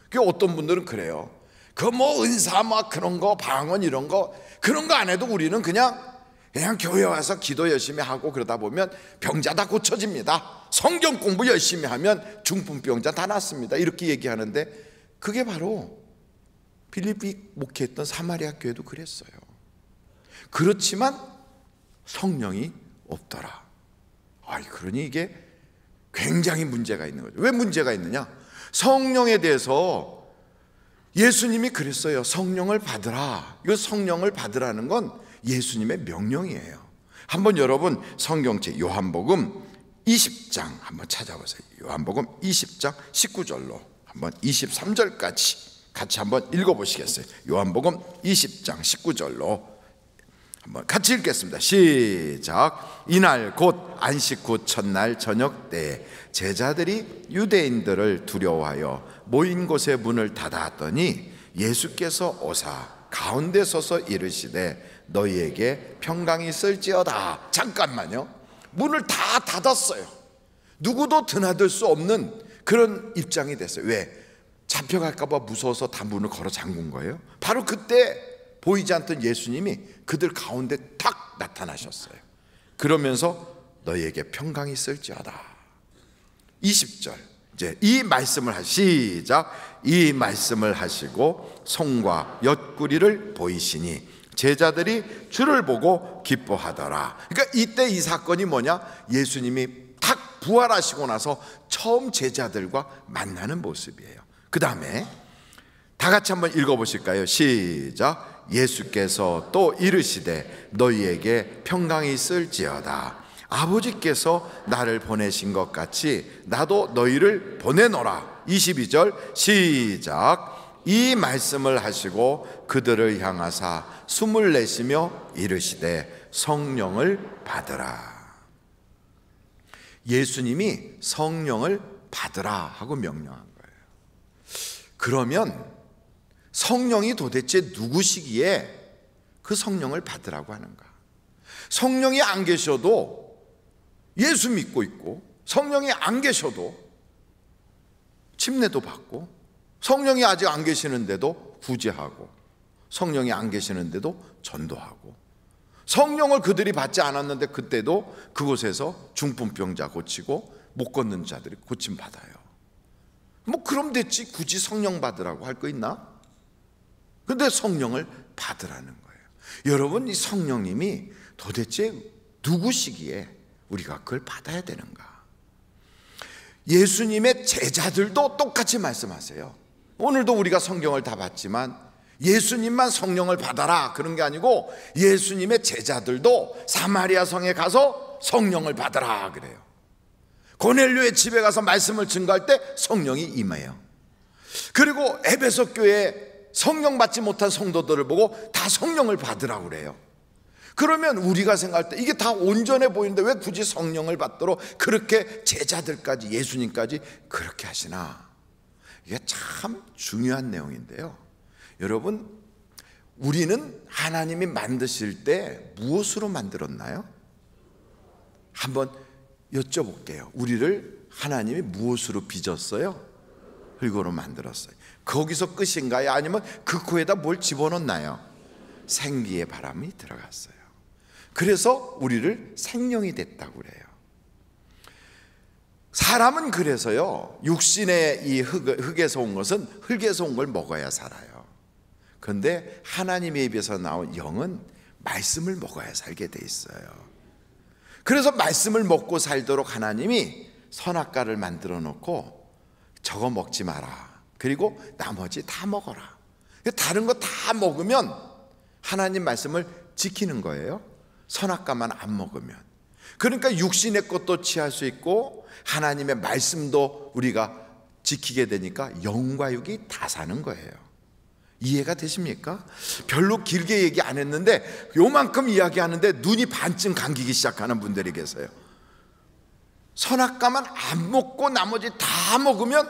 그 어떤 분들은 그래요. 그 뭐 은사 막 그런 거 방언 이런 거 그런 거 안 해도 우리는 그냥 교회 와서 기도 열심히 하고 그러다 보면 병자 다 고쳐집니다. 성경 공부 열심히 하면 중풍병자 다 낫습니다. 이렇게 얘기하는데 그게 바로 빌립비 목회했던 사마리아 교회도 그랬어요. 그렇지만 성령이 없더라. 그러니 이게 굉장히 문제가 있는 거죠. 왜 문제가 있느냐? 성령에 대해서 예수님이 그랬어요. 성령을 받으라. 이거 성령을 받으라는 건 예수님의 명령이에요. 한번 여러분 성경책 요한복음 20장 한번 찾아보세요. 요한복음 20장 19절로 한번 23절까지 같이 한번 읽어보시겠어요? 요한복음 20장 19절로 한번 같이 읽겠습니다. 시작. 이날 곧 안식 후 첫날 저녁 때에 제자들이 유대인들을 두려워하여 모인 곳에 문을 닫았더니 예수께서 오사 가운데 서서 이르시되 너희에게 평강이 있을지어다. 잠깐만요. 문을 다 닫았어요. 누구도 드나들 수 없는 그런 입장이 됐어요. 왜? 잡혀갈까 봐 무서워서 다 문을 걸어 잠근 거예요. 바로 그때 보이지 않던 예수님이 그들 가운데 탁 나타나셨어요. 그러면서 너희에게 평강이 있을지어다. 20절 이제 이 말씀을 시작. 이 말씀을 하시고 손과 옆구리를 보이시니 제자들이 주를 보고 기뻐하더라. 그러니까 이때 이 사건이 뭐냐? 예수님이 탁 부활하시고 나서 처음 제자들과 만나는 모습이에요. 그 다음에 다 같이 한번 읽어보실까요? 시작. 예수께서 또 이르시되 너희에게 평강이 있을지어다. 아버지께서 나를 보내신 것 같이 나도 너희를 보내노라. 22절 시작. 이 말씀을 하시고 그들을 향하사 숨을 내쉬며 이르시되 성령을 받으라. 예수님이 성령을 받으라 하고 명령한 거예요. 그러면 성령이 도대체 누구시기에 그 성령을 받으라고 하는가? 성령이 안 계셔도 예수 믿고 있고, 성령이 안 계셔도 침례도 받고, 성령이 아직 안 계시는데도 구제하고, 성령이 안 계시는데도 전도하고, 성령을 그들이 받지 않았는데 그때도 그곳에서 중풍병자 고치고 못 걷는 자들이 고침 받아요. 뭐 그럼 됐지, 굳이 성령 받으라고 할 거 있나? 근데 성령을 받으라는 거예요. 여러분, 이 성령님이 도대체 누구시기에 우리가 그걸 받아야 되는가? 예수님의 제자들도 똑같이 말씀하세요. 오늘도 우리가 성경을 다 봤지만 예수님만 성령을 받아라 그런 게 아니고 예수님의 제자들도 사마리아 성에 가서 성령을 받아라 그래요. 고넬료의 집에 가서 말씀을 증거할 때 성령이 임해요. 그리고 에베소 교회에 성령 받지 못한 성도들을 보고 다 성령을 받으라고 그래요. 그러면 우리가 생각할 때 이게 다 온전해 보이는데 왜 굳이 성령을 받도록 그렇게 제자들까지 예수님까지 그렇게 하시나? 이게 참 중요한 내용인데요. 여러분, 우리는 하나님이 만드실 때 무엇으로 만들었나요? 한번 여쭤볼게요. 우리를 하나님이 무엇으로 빚었어요? 흙으로 만들었어요. 거기서 끝인가요? 아니면 그 코에다 뭘 집어넣나요? 생기의 바람이 들어갔어요. 그래서 우리를 생명이 됐다고 그래요. 사람은 그래서요, 육신의 이 흙에서 온 것은 흙에서 온 걸 먹어야 살아요. 그런데 하나님의 입에서 나온 영은 말씀을 먹어야 살게 돼 있어요. 그래서 말씀을 먹고 살도록 하나님이 선악과를 만들어 놓고 저거 먹지 마라, 그리고 나머지 다 먹어라. 다른 거 다 먹으면 하나님 말씀을 지키는 거예요. 선악과만 안 먹으면. 그러니까 육신의 것도 취할 수 있고 하나님의 말씀도 우리가 지키게 되니까 영과 육이 다 사는 거예요. 이해가 되십니까? 별로 길게 얘기 안 했는데 요만큼 이야기하는데 눈이 반쯤 감기기 시작하는 분들이 계세요. 선악과만 안 먹고 나머지 다 먹으면,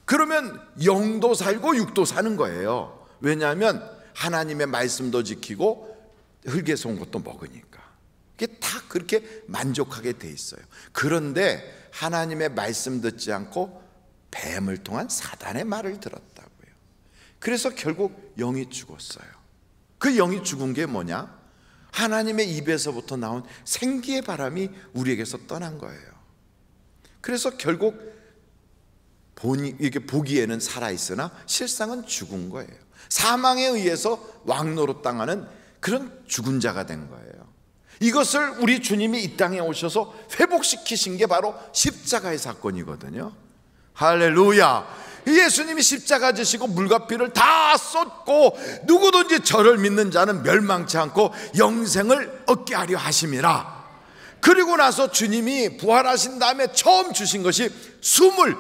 그러면 영도 살고 육도 사는 거예요. 왜냐하면 하나님의 말씀도 지키고 흙에서 온 것도 먹으니까. 그게 다 그렇게 만족하게 돼 있어요. 그런데 하나님의 말씀 듣지 않고 뱀을 통한 사단의 말을 들었다고요. 그래서 결국 영이 죽었어요. 그 영이 죽은 게 뭐냐? 하나님의 입에서부터 나온 생기의 바람이 우리에게서 떠난 거예요. 그래서 결국 이게 보기에는 살아있으나 실상은 죽은 거예요. 사망에 의해서 왕노릇 당하는 그런 죽은 자가 된 거예요. 이것을 우리 주님이 이 땅에 오셔서 회복시키신 게 바로 십자가의 사건이거든요. 할렐루야. 예수님이 십자가 지시고 물과 피를 다 쏟고 누구든지 저를 믿는 자는 멸망치 않고 영생을 얻게 하려 하심이라. 그리고 나서 주님이 부활하신 다음에 처음 주신 것이 숨을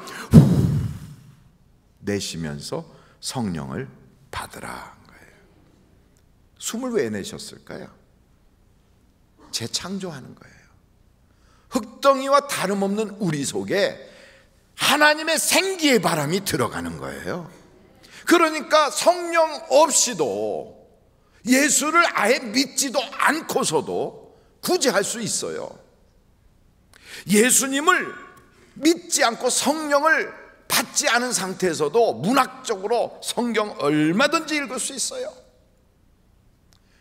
내쉬면서 성령을 받으라 한 거예요. 숨을 왜 내셨을까요? 재창조하는 거예요. 흙덩이와 다름없는 우리 속에 하나님의 생기의 바람이 들어가는 거예요. 그러니까 성령 없이도, 예수를 아예 믿지도 않고서도 구제할 수 있어요. 예수님을 믿지 않고 성령을 받지 않은 상태에서도 문학적으로 성경 얼마든지 읽을 수 있어요.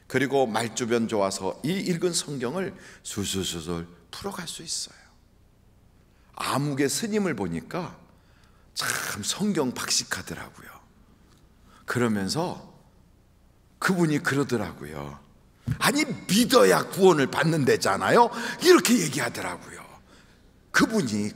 그리고 말주변 좋아서 이 읽은 성경을 술술술술 풀어갈 수 있어요. 암흑의 스님을 보니까 참 성경 박식하더라고요. 그러면서 그분이 그러더라고요. 아니 믿어야 구원을 받는 데잖아요. 이렇게 얘기하더라고요. 그분이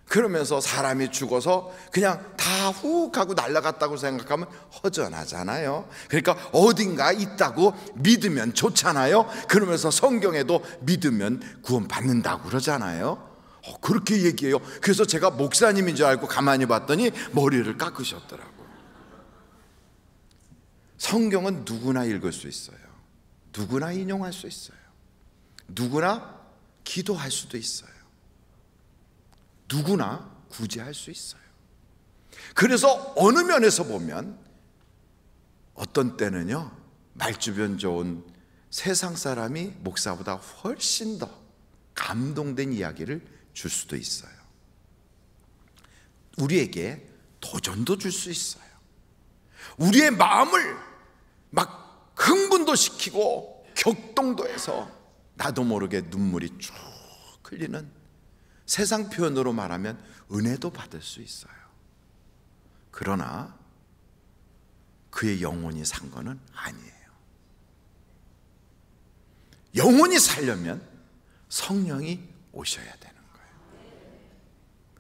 그러면서 사람이 죽어서 그냥 다 훅 하고 날아갔다고 생각하면 허전하잖아요. 그러니까 어딘가 있다고 믿으면 좋잖아요. 그러면서 성경에도 믿으면 구원 받는다고 그러잖아요. 그렇게 얘기해요. 그래서 제가 목사님인 줄 알고 가만히 봤더니 머리를 깎으셨더라고요. 성경은 누구나 읽을 수 있어요. 누구나 인용할 수 있어요. 누구나 기도할 수도 있어요. 누구나 구제할 수 있어요. 그래서 어느 면에서 보면 어떤 때는요, 말주변 좋은 세상 사람이 목사보다 훨씬 더 감동된 이야기를 줄 수도 있어요. 우리에게 도전도 줄 수 있어요. 우리의 마음을 막 흥분도 시키고 격동도 해서 나도 모르게 눈물이 쭉 흘리는, 세상 표현으로 말하면 은혜도 받을 수 있어요. 그러나 그의 영혼이 산 거는 아니에요. 영혼이 살려면 성령이 오셔야 되는 거예요.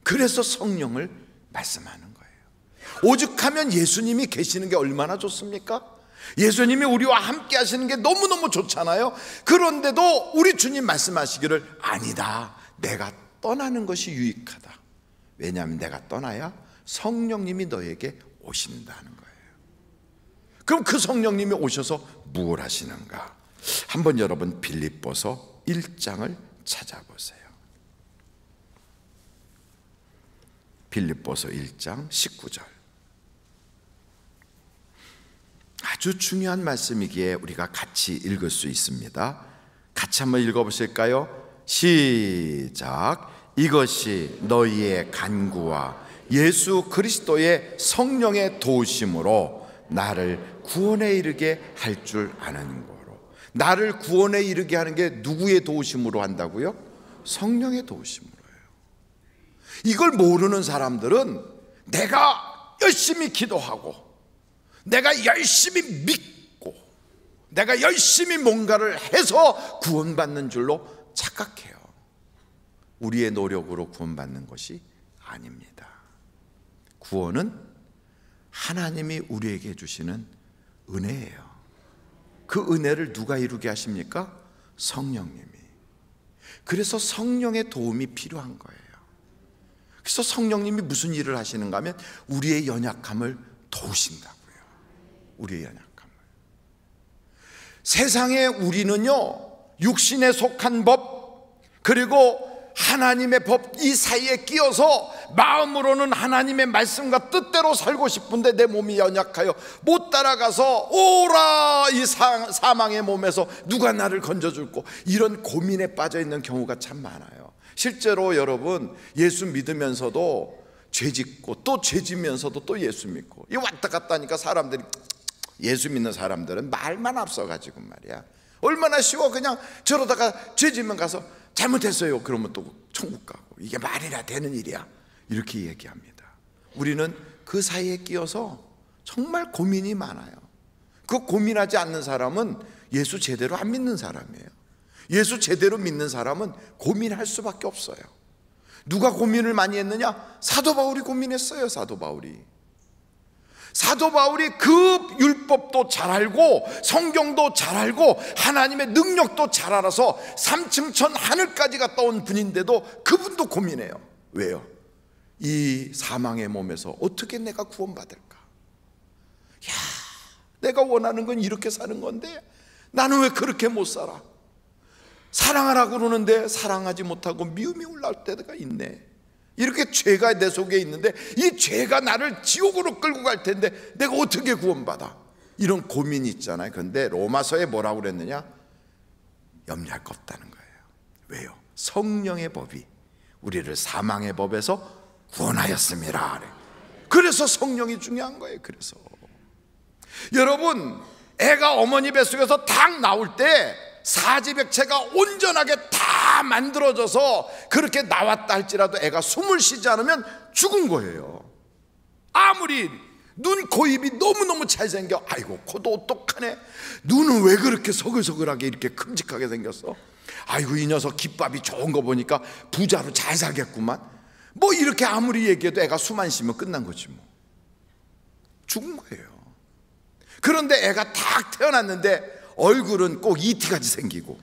그래서 성령을 말씀하는 거예요. 오죽하면 예수님이 계시는 게 얼마나 좋습니까? 예수님이 우리와 함께 하시는 게 너무너무 좋잖아요. 그런데도 우리 주님 말씀하시기를 아니다, 내가 떠나는 것이 유익하다. 왜냐하면 내가 떠나야 성령님이 너에게 오신다는 거예요. 그럼 그 성령님이 오셔서 무엇을 하시는가? 한번 여러분 빌립보서 1장을 찾아보세요. 빌립보서 1장 19절. 아주 중요한 말씀이기에 우리가 같이 읽을 수 있습니다. 같이 한번 읽어보실까요? 시작. 이것이 너희의 간구와 예수 그리스도의 성령의 도우심으로 나를 구원에 이르게 할 줄 아는 거로. 나를 구원에 이르게 하는 게 누구의 도우심으로 한다고요? 성령의 도우심으로요. 이걸 모르는 사람들은 내가 열심히 기도하고, 내가 열심히 믿고, 내가 열심히 뭔가를 해서 구원받는 줄로 착각해요. 우리의 노력으로 구원받는 것이 아닙니다. 구원은 하나님이 우리에게 주시는 은혜예요. 그 은혜를 누가 이루게 하십니까? 성령님이. 그래서 성령의 도움이 필요한 거예요. 그래서 성령님이 무슨 일을 하시는가 하면 우리의 연약함을 도우신다고요. 우리의 연약함을. 세상에 우리는요, 육신에 속한 법, 그리고 하나님의 법, 이 사이에 끼어서 마음으로는 하나님의 말씀과 뜻대로 살고 싶은데 내 몸이 연약하여 못 따라가서 오라 이 사망의 몸에서 누가 나를 건져줄꼬, 이런 고민에 빠져 있는 경우가 참 많아요. 실제로 여러분, 예수 믿으면서도 죄 짓고 또 죄 지면서도 또 예수 믿고, 이 왔다 갔다 하니까 사람들이, 예수 믿는 사람들은 말만 앞서가지고 말이야, 얼마나 쉬워. 그냥 저러다가 죄 지면 가서 잘못했어요 그러면 또 천국 가고, 이게 말이나 되는 일이야, 이렇게 얘기합니다. 우리는 그 사이에 끼어서 정말 고민이 많아요. 그 고민하지 않는 사람은 예수 제대로 안 믿는 사람이에요. 예수 제대로 믿는 사람은 고민할 수밖에 없어요. 누가 고민을 많이 했느냐? 사도 바울이 고민했어요. 사도 바울이 그 율법도 잘 알고 성경도 잘 알고 하나님의 능력도 잘 알아서 3층 천 하늘까지 갔다 온 분인데도 그분도 고민해요. 왜요? 이 사망의 몸에서 어떻게 내가 구원받을까? 야, 내가 원하는 건 이렇게 사는 건데 나는 왜 그렇게 못 살아? 사랑하라고 그러는데 사랑하지 못하고 미움이 올라올 때가 있네. 이렇게 죄가 내 속에 있는데 이 죄가 나를 지옥으로 끌고 갈 텐데 내가 어떻게 구원받아? 이런 고민이 있잖아요. 그런데 로마서에 뭐라고 그랬느냐? 염려할 거 없다는 거예요. 왜요? 성령의 법이 우리를 사망의 법에서 구원하였습니다. 그래서 성령이 중요한 거예요. 그래서 여러분, 애가 어머니 뱃속에서 딱 나올 때 사지백체가 온전하게 다 만들어져서 그렇게 나왔다 할지라도 애가 숨을 쉬지 않으면 죽은 거예요. 아무리 눈, 코, 입이 너무너무 잘생겨, 아이고 코도 어떡하네, 눈은 왜 그렇게 서글서글하게 이렇게 큼직하게 생겼어, 아이고 이 녀석 깃밥이 좋은 거 보니까 부자로 잘 살겠구만, 뭐 이렇게 아무리 얘기해도 애가 숨 안 쉬면 끝난 거지 뭐. 죽은 거예요. 그런데 애가 딱 태어났는데 얼굴은 꼭 이티같이 생기고,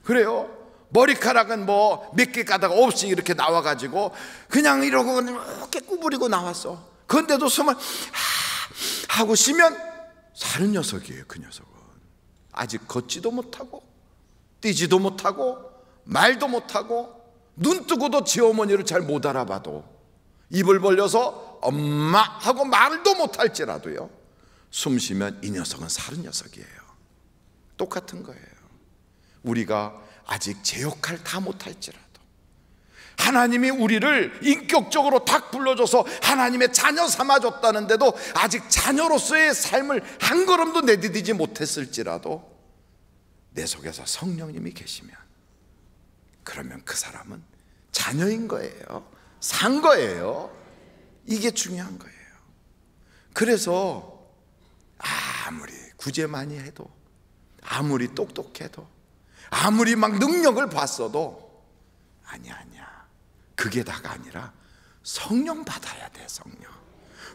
그래요. 머리카락은 뭐 몇 개 가다가 없이 이렇게 나와가지고 그냥 이러고 이렇게 구부리고 나왔어. 그런데도 숨을 하고 쉬면 사는 녀석이에요. 그 녀석은 아직 걷지도 못하고 뛰지도 못하고 말도 못하고 눈 뜨고도 지 어머니를 잘 못 알아봐도 입을 벌려서 엄마 하고 말도 못할지라도요, 숨 쉬면 이 녀석은 사는 녀석이에요. 똑같은 거예요. 우리가 아직 제 역할 다 못할지라도 하나님이 우리를 인격적으로 딱 불러줘서 하나님의 자녀 삼아줬다는데도 아직 자녀로서의 삶을 한 걸음도 내디디지 못했을지라도 내 속에서 성령님이 계시면, 그러면 그 사람은 자녀인 거예요. 산 거예요. 이게 중요한 거예요. 그래서 아무리 구제 많이 해도, 아무리 똑똑해도, 아무리 막 능력을 봤어도 아니야. 그게 다가 아니라 성령 받아야 돼. 성령.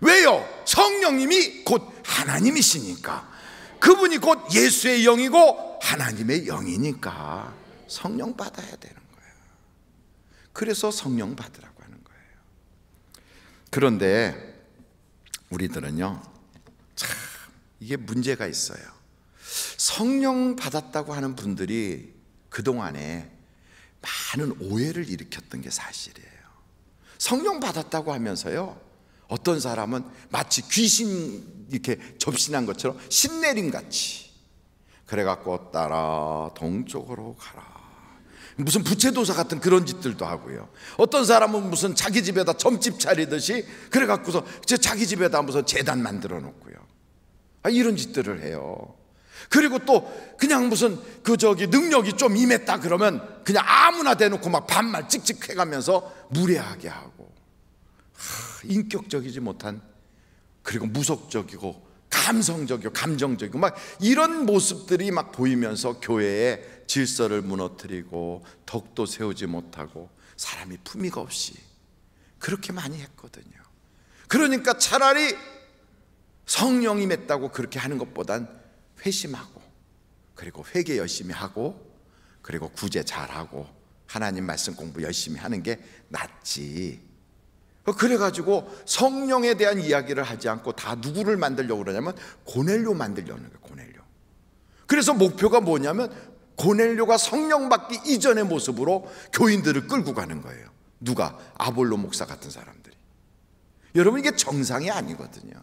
왜요? 성령님이 곧 하나님이시니까. 그분이 곧 예수의 영이고 하나님의 영이니까 성령 받아야 되는 거예요. 그래서 성령 받으라고 하는 거예요. 그런데 우리들은요, 참 이게 문제가 있어요. 성령 받았다고 하는 분들이 그동안에 많은 오해를 일으켰던 게 사실이에요. 성령 받았다고 하면서요, 어떤 사람은 마치 귀신 이렇게 접신한 것처럼 신내림 같이, 그래갖고 따라 동쪽으로 가라, 무슨 부채도사 같은 그런 짓들도 하고요. 어떤 사람은 무슨 자기 집에다 점집 차리듯이 그래갖고서 자기 집에다 무슨 재단 만들어 놓고요. 이런 짓들을 해요. 그리고 또 그냥 무슨 능력이 좀 임했다 그러면 그냥 아무나 대놓고 막 반말 찍찍 해가면서 무례하게 하고, 인격적이지 못한, 그리고 무속적이고 감성적이고 감정적이고 막 이런 모습들이 막 보이면서 교회의 질서를 무너뜨리고 덕도 세우지 못하고 사람이 품위가 없이 그렇게 많이 했거든요. 그러니까 차라리 성령이 맺다고 그렇게 하는 것보단 회심하고, 그리고 회개 열심히 하고, 그리고 구제 잘하고 하나님 말씀 공부 열심히 하는 게 낫지. 그래가지고 성령에 대한 이야기를 하지 않고 다 누구를 만들려고 그러냐면 고넬료 만들려는 거예요. 고넬료. 그래서 목표가 뭐냐면 고넬료가 성령 받기 이전의 모습으로 교인들을 끌고 가는 거예요. 누가? 아볼로 목사 같은 사람들이. 여러분, 이게 정상이 아니거든요.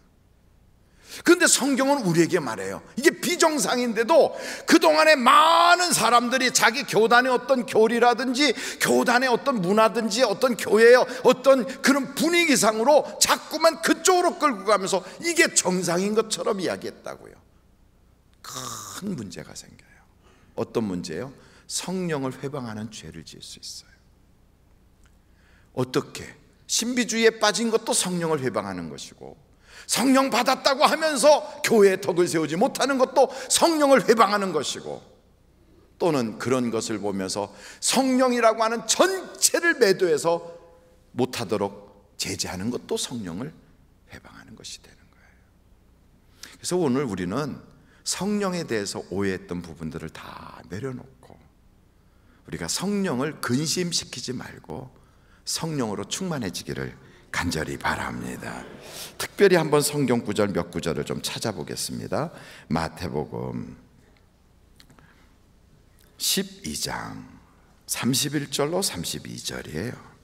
그런데 성경은 우리에게 말해요. 이게 비정상인데도 그동안에 많은 사람들이 자기 교단의 어떤 교리라든지 교단의 어떤 문화든지 어떤 교회의 어떤 그런 분위기상으로 자꾸만 그쪽으로 끌고 가면서 이게 정상인 것처럼 이야기했다고요. 큰 문제가 생겨요. 어떤 문제예요? 성령을 회방하는 죄를 지을 수 있어요. 어떻게? 신비주의에 빠진 것도 성령을 회방하는 것이고, 성령 받았다고 하면서 교회에 덕을 세우지 못하는 것도 성령을 회방하는 것이고, 또는 그런 것을 보면서 성령이라고 하는 전체를 매도해서 못하도록 제재하는 것도 성령을 회방하는 것이 되는 거예요. 그래서 오늘 우리는 성령에 대해서 오해했던 부분들을 다 내려놓고 우리가 성령을 근심시키지 말고 성령으로 충만해지기를 간절히 바랍니다. 특별히 한번 성경 구절 몇 구절을 좀 찾아보겠습니다. 마태복음 12장 31절로 32절이에요.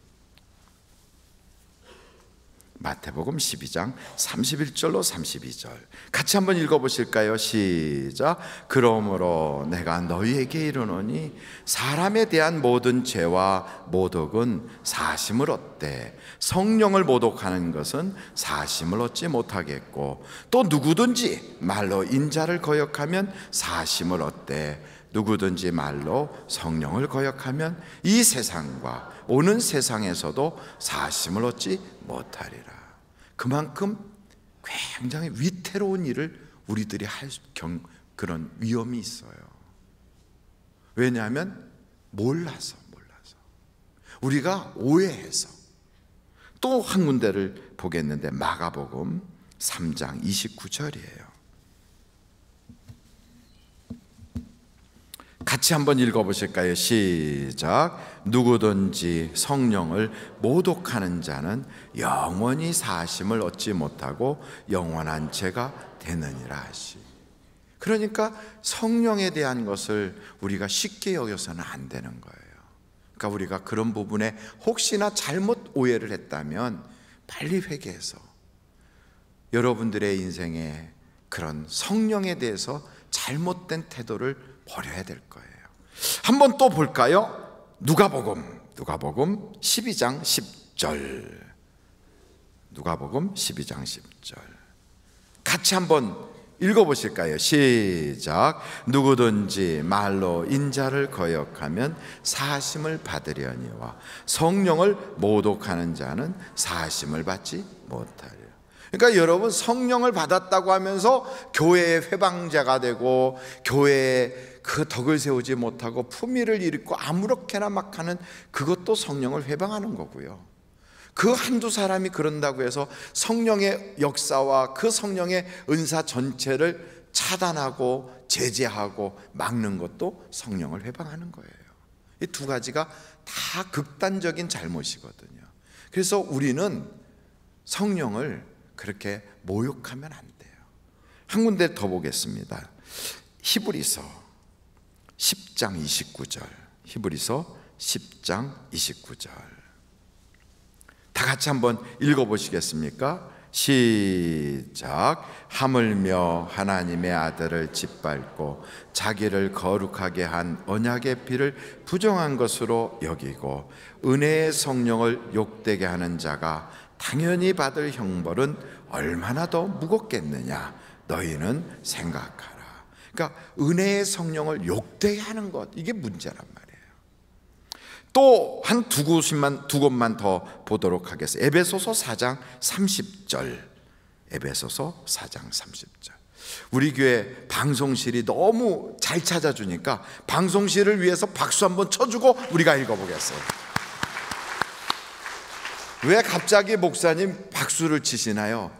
마태복음 12장 31절로 32절 같이 한번 읽어보실까요? 시작. 그러므로 내가 너희에게 이르노니 사람에 대한 모든 죄와 모독은 사심을 얻되 성령을 모독하는 것은 사심을 얻지 못하겠고, 또 누구든지 말로 인자를 거역하면 사심을 얻되 누구든지 말로 성령을 거역하면 이 세상과 오는 세상에서도 사심을 얻지 못하리라. 그만큼 굉장히 위태로운 일을 우리들이 할 그런 위험이 있어요. 왜냐하면 몰라서 우리가 오해해서. 또 한 군데를 보겠는데 마가복음 3장 29절이에요. 같이 한번 읽어보실까요? 시작. 누구든지 성령을 모독하는 자는 영원히 사심을 얻지 못하고 영원한 죄가 되느니라 하시. 그러니까 성령에 대한 것을 우리가 쉽게 여겨서는 안 되는 거예요. 그러니까 우리가 그런 부분에 혹시나 잘못 오해를 했다면 빨리 회개해서 여러분들의 인생에 그런 성령에 대해서 잘못된 태도를 버려야 될 거예요. 한번 또 볼까요? 누가복음 12장 10절. 누가복음 12장 10절 같이 한번 읽어보실까요? 시작. 누구든지 말로 인자를 거역하면 사심을 받으려니와 성령을 모독하는 자는 사심을 받지 못하리라. 그러니까 여러분, 성령을 받았다고 하면서 교회의 회방자가 되고 교회에 그 덕을 세우지 못하고 품위를 잃고 아무렇게나 막 하는 그것도 성령을 회방하는 거고요. 그 한두 사람이 그런다고 해서 성령의 역사와 그 성령의 은사 전체를 차단하고 제재하고 막는 것도 성령을 회방하는 거예요. 이 두 가지가 다 극단적인 잘못이거든요. 그래서 우리는 성령을 그렇게 모욕하면 안 돼요. 한 군데 더 보겠습니다. 히브리서 10장 29절. 히브리서 10장 29절 다 같이 한번 읽어보시겠습니까? 시작. 하물며 하나님의 아들을 짓밟고 자기를 거룩하게 한 언약의 피를 부정한 것으로 여기고 은혜의 성령을 욕되게 하는 자가 당연히 받을 형벌은 얼마나 더 무겁겠느냐 너희는 생각하라. 그러니까 은혜의 성령을 욕되게 하는 것, 이게 문제란 말이에요. 또 한 두 곳만 더 보도록 하겠습니다. 에베소서 4장 30절. 에베소서 4장 30절. 우리 교회 방송실이 너무 잘 찾아주니까 방송실을 위해서 박수 한번 쳐주고 우리가 읽어보겠어요. 왜 갑자기 목사님 박수를 치시나요?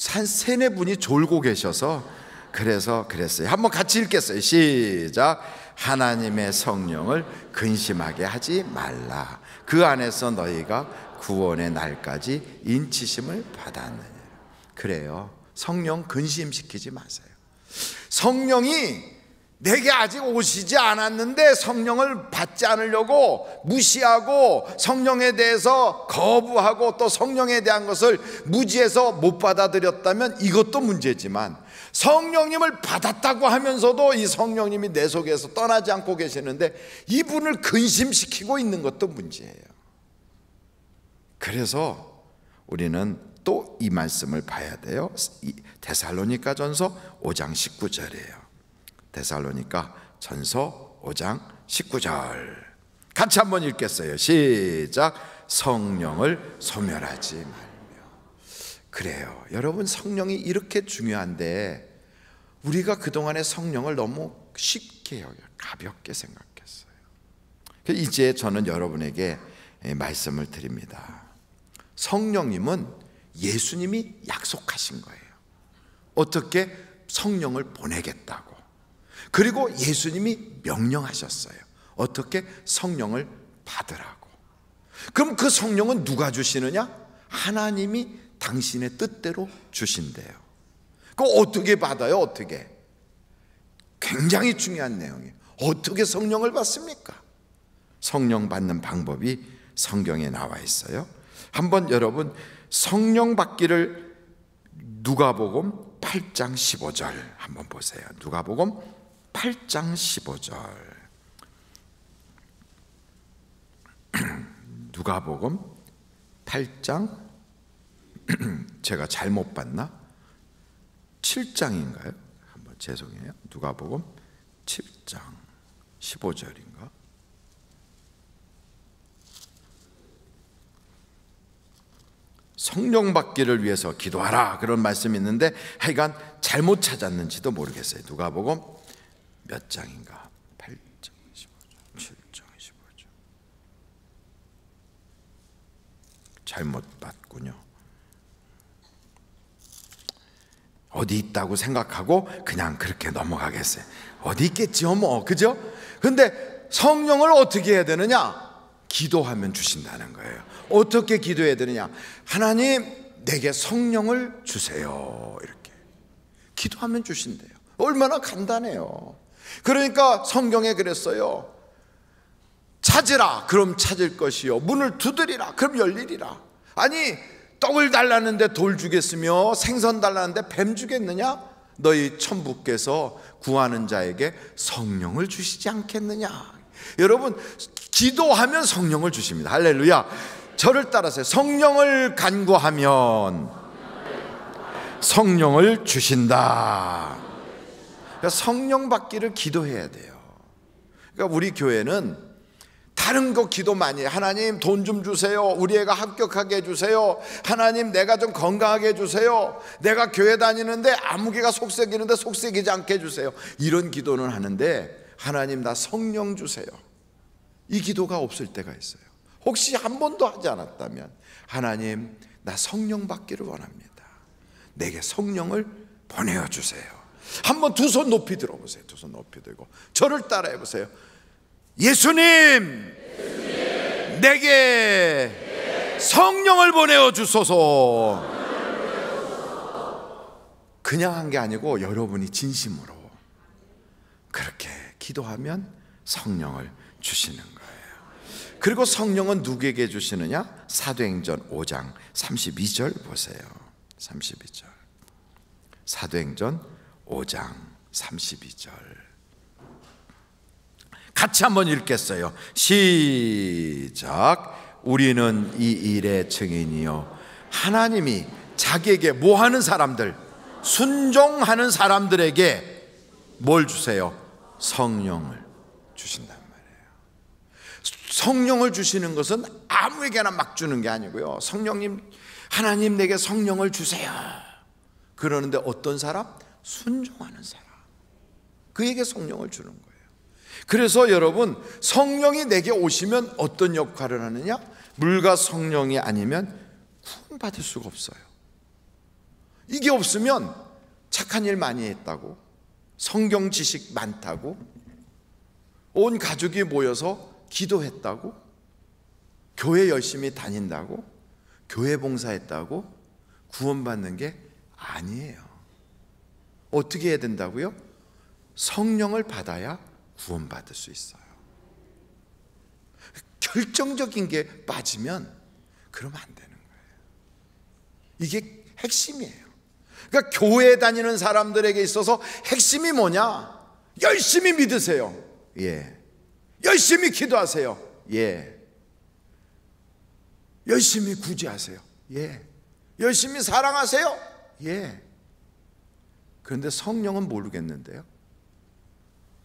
한 세네 분이 졸고 계셔서 그래서 그랬어요. 한번 같이 읽겠어요. 시작. 하나님의 성령을 근심하게 하지 말라. 그 안에서 너희가 구원의 날까지 인치심을 받았느니라. 그래요. 성령 근심시키지 마세요. 성령이 내게 아직 오시지 않았는데 성령을 받지 않으려고 무시하고 성령에 대해서 거부하고 또 성령에 대한 것을 무지해서 못 받아들였다면 이것도 문제지만, 성령님을 받았다고 하면서도 이 성령님이 내 속에서 떠나지 않고 계시는데 이분을 근심시키고 있는 것도 문제예요. 그래서 우리는 또 이 말씀을 봐야 돼요. 데살로니가 전서 5장 19절이에요. 데살로니가 전서 5장 19절 같이 한번 읽겠어요. 시작. 성령을 소멸하지 말며. 그래요, 여러분, 성령이 이렇게 중요한데 우리가 그동안에 성령을 너무 쉽게 가볍게 생각했어요. 이제 저는 여러분에게 말씀을 드립니다. 성령님은 예수님이 약속하신 거예요. 어떻게? 성령을 보내겠다고. 그리고 예수님이 명령하셨어요. 어떻게? 성령을 받으라고. 그럼 그 성령은 누가 주시느냐? 하나님이 당신의 뜻대로 주신대요. 그거 어떻게 받아요? 어떻게? 굉장히 중요한 내용이에요. 어떻게 성령을 받습니까? 성령 받는 방법이 성경에 나와 있어요. 한번 여러분 성령 받기를 누가복음 8장 15절 한번 보세요. 누가복음 8장 15절. 누가복음 8장 제가 잘못 봤나? 7장인가요? 한번 죄송해요. 누가복음 7장 15절인가? 성령 받기를 위해서 기도하라 그런 말씀이 있는데 하여간 잘못 찾았는지도 모르겠어요. 누가복음 몇 장인가? 8장 15절, 7장 15절. 잘못 봤군요. 어디 있다고 생각하고 그냥 그렇게 넘어가겠어요. 어디 있겠지요 뭐, 그죠? 근데 성령을 어떻게 해야 되느냐? 기도하면 주신다는 거예요. 어떻게 기도해야 되느냐? 하나님, 내게 성령을 주세요. 이렇게 기도하면 주신대요. 얼마나 간단해요. 그러니까 성경에 그랬어요. 찾으라, 그럼 찾을 것이요. 문을 두드리라, 그럼 열리리라. 아니, 떡을 달라는데 돌 주겠으며 생선 달라는데 뱀 주겠느냐? 너희 천부께서 구하는 자에게 성령을 주시지 않겠느냐? 여러분, 기도하면 성령을 주십니다. 할렐루야. 저를 따라서요. 성령을 간구하면 성령을 주신다. 그러니까 성령 받기를 기도해야 돼요. 그러니까 우리 교회는 다른 거 기도 많이 해요. 하나님 돈 좀 주세요. 우리 애가 합격하게 해주세요. 하나님 내가 좀 건강하게 해주세요. 내가 교회 다니는데 아무개가 속썩이는데 속썩이지 않게 해주세요. 이런 기도는 하는데 하나님 나 성령 주세요. 이 기도가 없을 때가 있어요. 혹시 한 번도 하지 않았다면 하나님 나 성령 받기를 원합니다. 내게 성령을 보내어 주세요. 한번 두 손 높이 들어보세요. 두 손 높이 들고 저를 따라해 보세요. 예수님, 내게 성령을 보내어 주소서. 그냥 한 게 아니고 여러분이 진심으로 그렇게 기도하면 성령을 주시는 거예요. 그리고 성령은 누구에게 주시느냐? 사도행전 5장 32절 보세요. 32절. 사도행전 5장 32절. 같이 한번 읽겠어요. 시작. 우리는 이 일의 증인이요, 하나님이 자기에게 뭐 하는 사람들, 순종하는 사람들에게 뭘 주세요? 성령을 주신단 말이에요. 성령을 주시는 것은 아무에게나 막 주는 게 아니고요, 성령님, 하나님 내게 성령을 주세요. 그러는데 어떤 사람? 순종하는 사람, 그에게 성령을 주는 거예요. 그래서 여러분, 성령이 내게 오시면 어떤 역할을 하느냐? 물과 성령이 아니면 구원받을 수가 없어요. 이게 없으면 착한 일 많이 했다고, 성경 지식 많다고, 온 가족이 모여서 기도했다고, 교회 열심히 다닌다고, 교회 봉사했다고 구원받는 게 아니에요. 어떻게 해야 된다고요? 성령을 받아야 구원받을 수 있어요. 결정적인 게 빠지면 그러면 안 되는 거예요. 이게 핵심이에요. 그러니까 교회에 다니는 사람들에게 있어서 핵심이 뭐냐? 열심히 믿으세요. 예. 열심히 기도하세요. 예. 열심히 구제하세요. 예. 열심히 사랑하세요. 예. 그런데 성령은 모르겠는데요,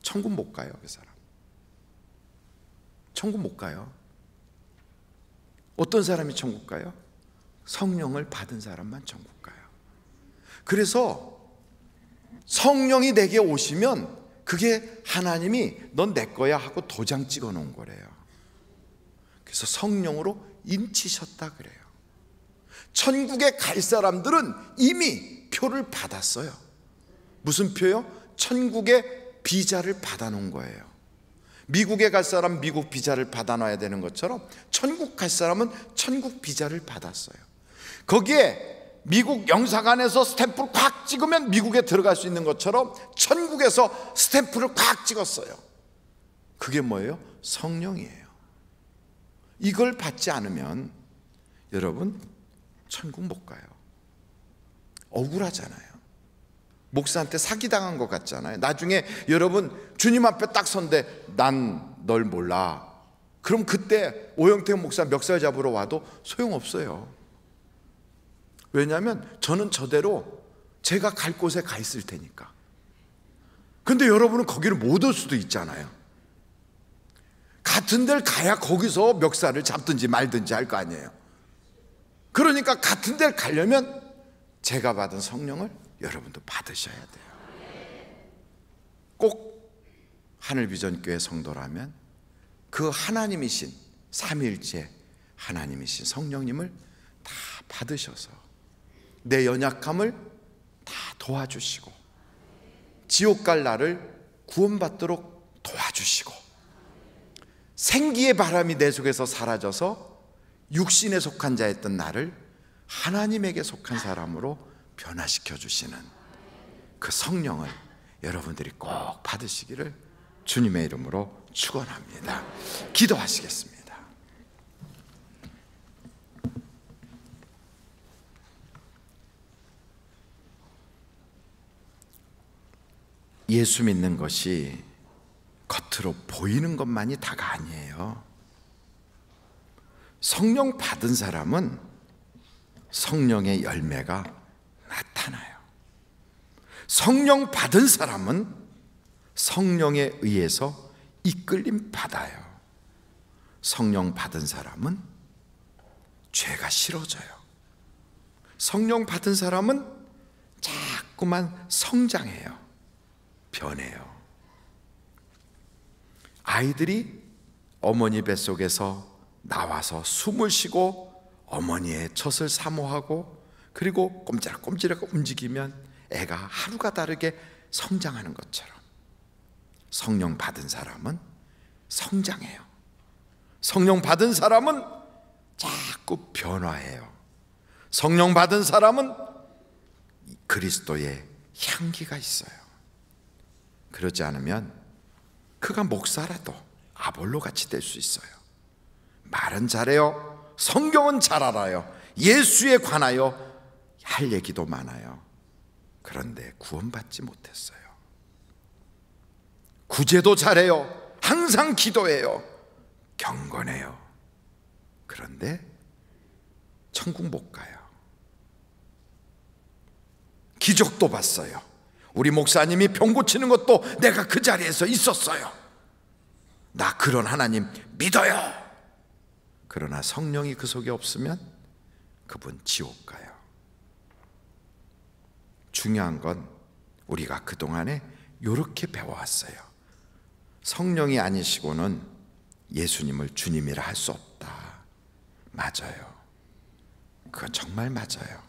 천국 못 가요. 그 사람 천국 못 가요. 어떤 사람이 천국 가요? 성령을 받은 사람만 천국 가요. 그래서 성령이 내게 오시면 그게 하나님이 넌 내 거야 하고 도장 찍어 놓은 거래요. 그래서 성령으로 인치셨다 그래요. 천국에 갈 사람들은 이미 표를 받았어요. 무슨 표요? 천국의 비자를 받아 놓은 거예요. 미국에 갈 사람 미국 비자를 받아 놔야 되는 것처럼 천국 갈 사람은 천국 비자를 받았어요. 거기에 미국 영사관에서 스탬프를 꽉 찍으면 미국에 들어갈 수 있는 것처럼 천국에서 스탬프를 꽉 찍었어요. 그게 뭐예요? 성령이에요. 이걸 받지 않으면 여러분 천국 못 가요. 억울하잖아요. 목사한테 사기당한 것 같잖아요. 나중에 여러분 주님 앞에 딱 선데 난 널 몰라. 그럼 그때 오영택 목사 멱살 잡으러 와도 소용없어요. 왜냐하면 저는 저대로 제가 갈 곳에 가 있을 테니까. 근데 여러분은 거기를 못 올 수도 있잖아요. 같은 데를 가야 거기서 멱살을 잡든지 말든지 할 거 아니에요. 그러니까 같은 데를 가려면 제가 받은 성령을 여러분도 받으셔야 돼요. 꼭 하늘비전교회 성도라면 그 하나님이신 삼위일체 하나님이신 성령님을 다 받으셔서 내 연약함을 다 도와주시고 지옥 갈 나를 구원받도록 도와주시고 생기의 바람이 내 속에서 사라져서 육신에 속한 자였던 나를 하나님에게 속한 사람으로 변화시켜 주시는 그 성령을 여러분들이 꼭 받으시기를 주님의 이름으로 축원합니다. 기도하시겠습니다. 예수 믿는 것이 겉으로 보이는 것만이 다가 아니에요. 성령 받은 사람은 성령의 열매가 나타나요. 성령 받은 사람은 성령에 의해서 이끌림 받아요. 성령 받은 사람은 죄가 싫어져요. 성령 받은 사람은 자꾸만 성장해요. 변해요. 아이들이 어머니 뱃속에서 나와서 숨을 쉬고 어머니의 젖을 사모하고 그리고 꼼지락꼼지락 움직이면 애가 하루가 다르게 성장하는 것처럼 성령 받은 사람은 성장해요. 성령 받은 사람은 자꾸 변화해요. 성령 받은 사람은 그리스도의 향기가 있어요. 그러지 않으면 그가 목사라도 아볼로 같이 될 수 있어요. 말은 잘해요. 성경은 잘 알아요. 예수에 관하여 할 얘기도 많아요. 그런데 구원받지 못했어요. 구제도 잘해요. 항상 기도해요. 경건해요. 그런데 천국 못 가요. 기적도 봤어요. 우리 목사님이 병 고치는 것도 내가 그 자리에서 있었어요. 나 그런 하나님 믿어요. 그러나 성령이 그 속에 없으면 그분 지옥 가요. 중요한 건 우리가 그동안에 이렇게 배워왔어요. 성령이 아니시고는 예수님을 주님이라 할 수 없다. 맞아요. 그건 정말 맞아요.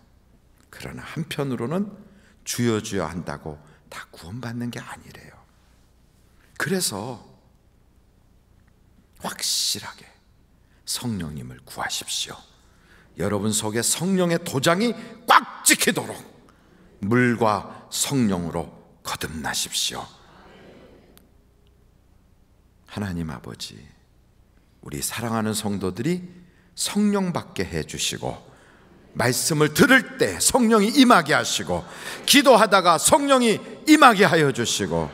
그러나 한편으로는 주여 주여 한다고 다 구원받는 게 아니래요. 그래서 확실하게 성령님을 구하십시오. 여러분 속에 성령의 도장이 꽉 찍히도록 물과 성령으로 거듭나십시오. 하나님 아버지, 우리 사랑하는 성도들이 성령 받게 해주시고, 말씀을 들을 때 성령이 임하게 하시고, 기도하다가 성령이 임하게 하여 주시고,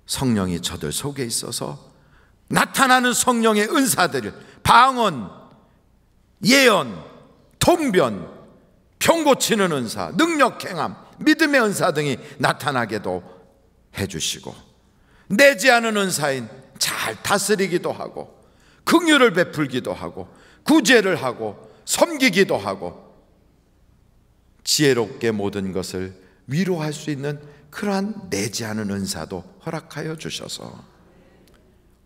성령이 저들 속에 있어서 나타나는 성령의 은사들을 방언, 예언, 통변, 병 고치는 은사, 능력 행함, 믿음의 은사 등이 나타나게도 해주시고, 내재하는 은사인 잘 다스리기도 하고, 긍휼을 베풀기도 하고, 구제를 하고, 섬기기도 하고, 지혜롭게 모든 것을 위로할 수 있는 그러한 내재하는 은사도 허락하여 주셔서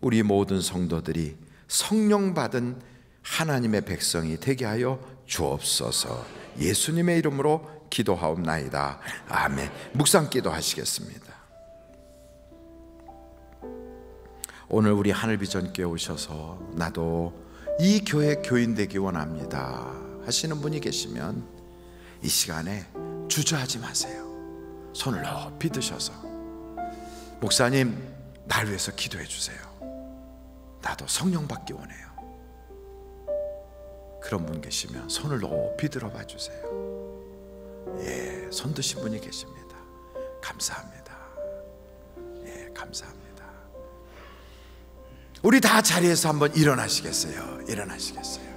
우리 모든 성도들이 성령 받은 하나님의 백성이 되게 하여 주옵소서. 예수님의 이름으로 기도하옵나이다. 아멘. 묵상 기도하시겠습니다. 오늘 우리 하늘비전교회 오셔서 나도 이 교회 교인 되기 원합니다 하시는 분이 계시면 이 시간에 주저하지 마세요. 손을 높이 드셔서, 목사님 날 위해서 기도해 주세요. 나도 성령 받기 원해요. 그런 분 계시면 손을 높이 들어봐 주세요. 예, 손 드신 분이 계십니다. 감사합니다. 예, 감사합니다. 우리 다 자리에서 한번 일어나시겠어요? 일어나시겠어요?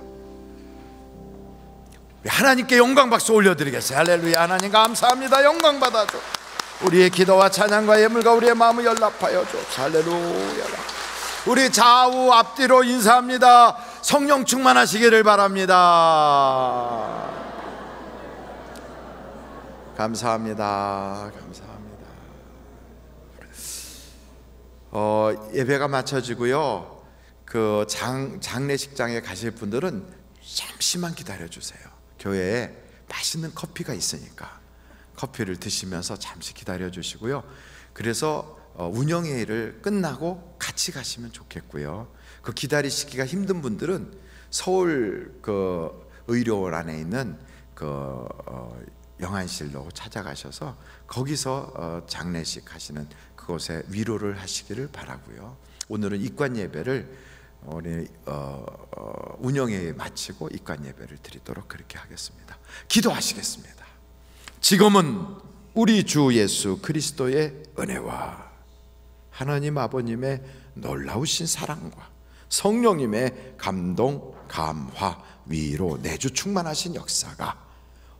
하나님께 영광 박수 올려드리겠어요. 할렐루야. 하나님 감사합니다. 영광 받아줘. 우리의 기도와 찬양과 예물과 우리의 마음을 연락하여 줘. 할렐루야. 우리 좌우 앞뒤로 인사합니다. 성령 충만하시기를 바랍니다. 감사합니다. 감사합니다. 예배가 마쳐지고요. 그 장례식장에 가실 분들은 잠시만 기다려 주세요. 교회에 맛있는 커피가 있으니까 커피를 드시면서 잠시 기다려 주시고요. 그래서 운영회의를 끝나고 같이 가시면 좋겠고요. 그 기다리시기가 힘든 분들은 서울 그 의료원 안에 있는 그 영안실로 찾아가셔서 거기서 장례식 하시는 그곳에 위로를 하시기를 바라고요. 오늘은 입관 예배를 우리 운영회에 마치고 입관 예배를 드리도록 그렇게 하겠습니다. 기도하시겠습니다. 지금은 우리 주 예수 그리스도의 은혜와 하나님 아버님의 놀라우신 사랑과 성령님의 감동, 감화, 위로, 내주 충만하신 역사가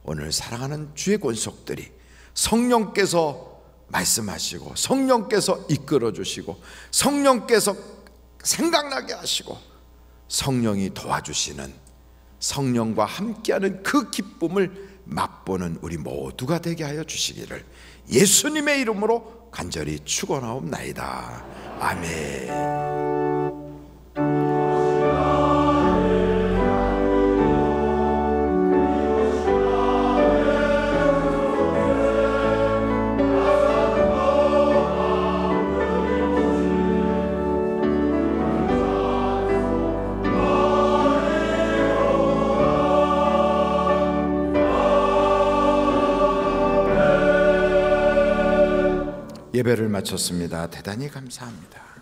오늘 사랑하는 주의 권속들이 성령께서 말씀하시고, 성령께서 이끌어 주시고, 성령께서 생각나게 하시고, 성령이 도와주시는, 성령과 함께하는 그 기쁨을 맛보는 우리 모두가 되게 하여 주시기를 예수님의 이름으로 간절히 축원하옵나이다. 아멘. 예배를 마쳤습니다. 대단히 감사합니다.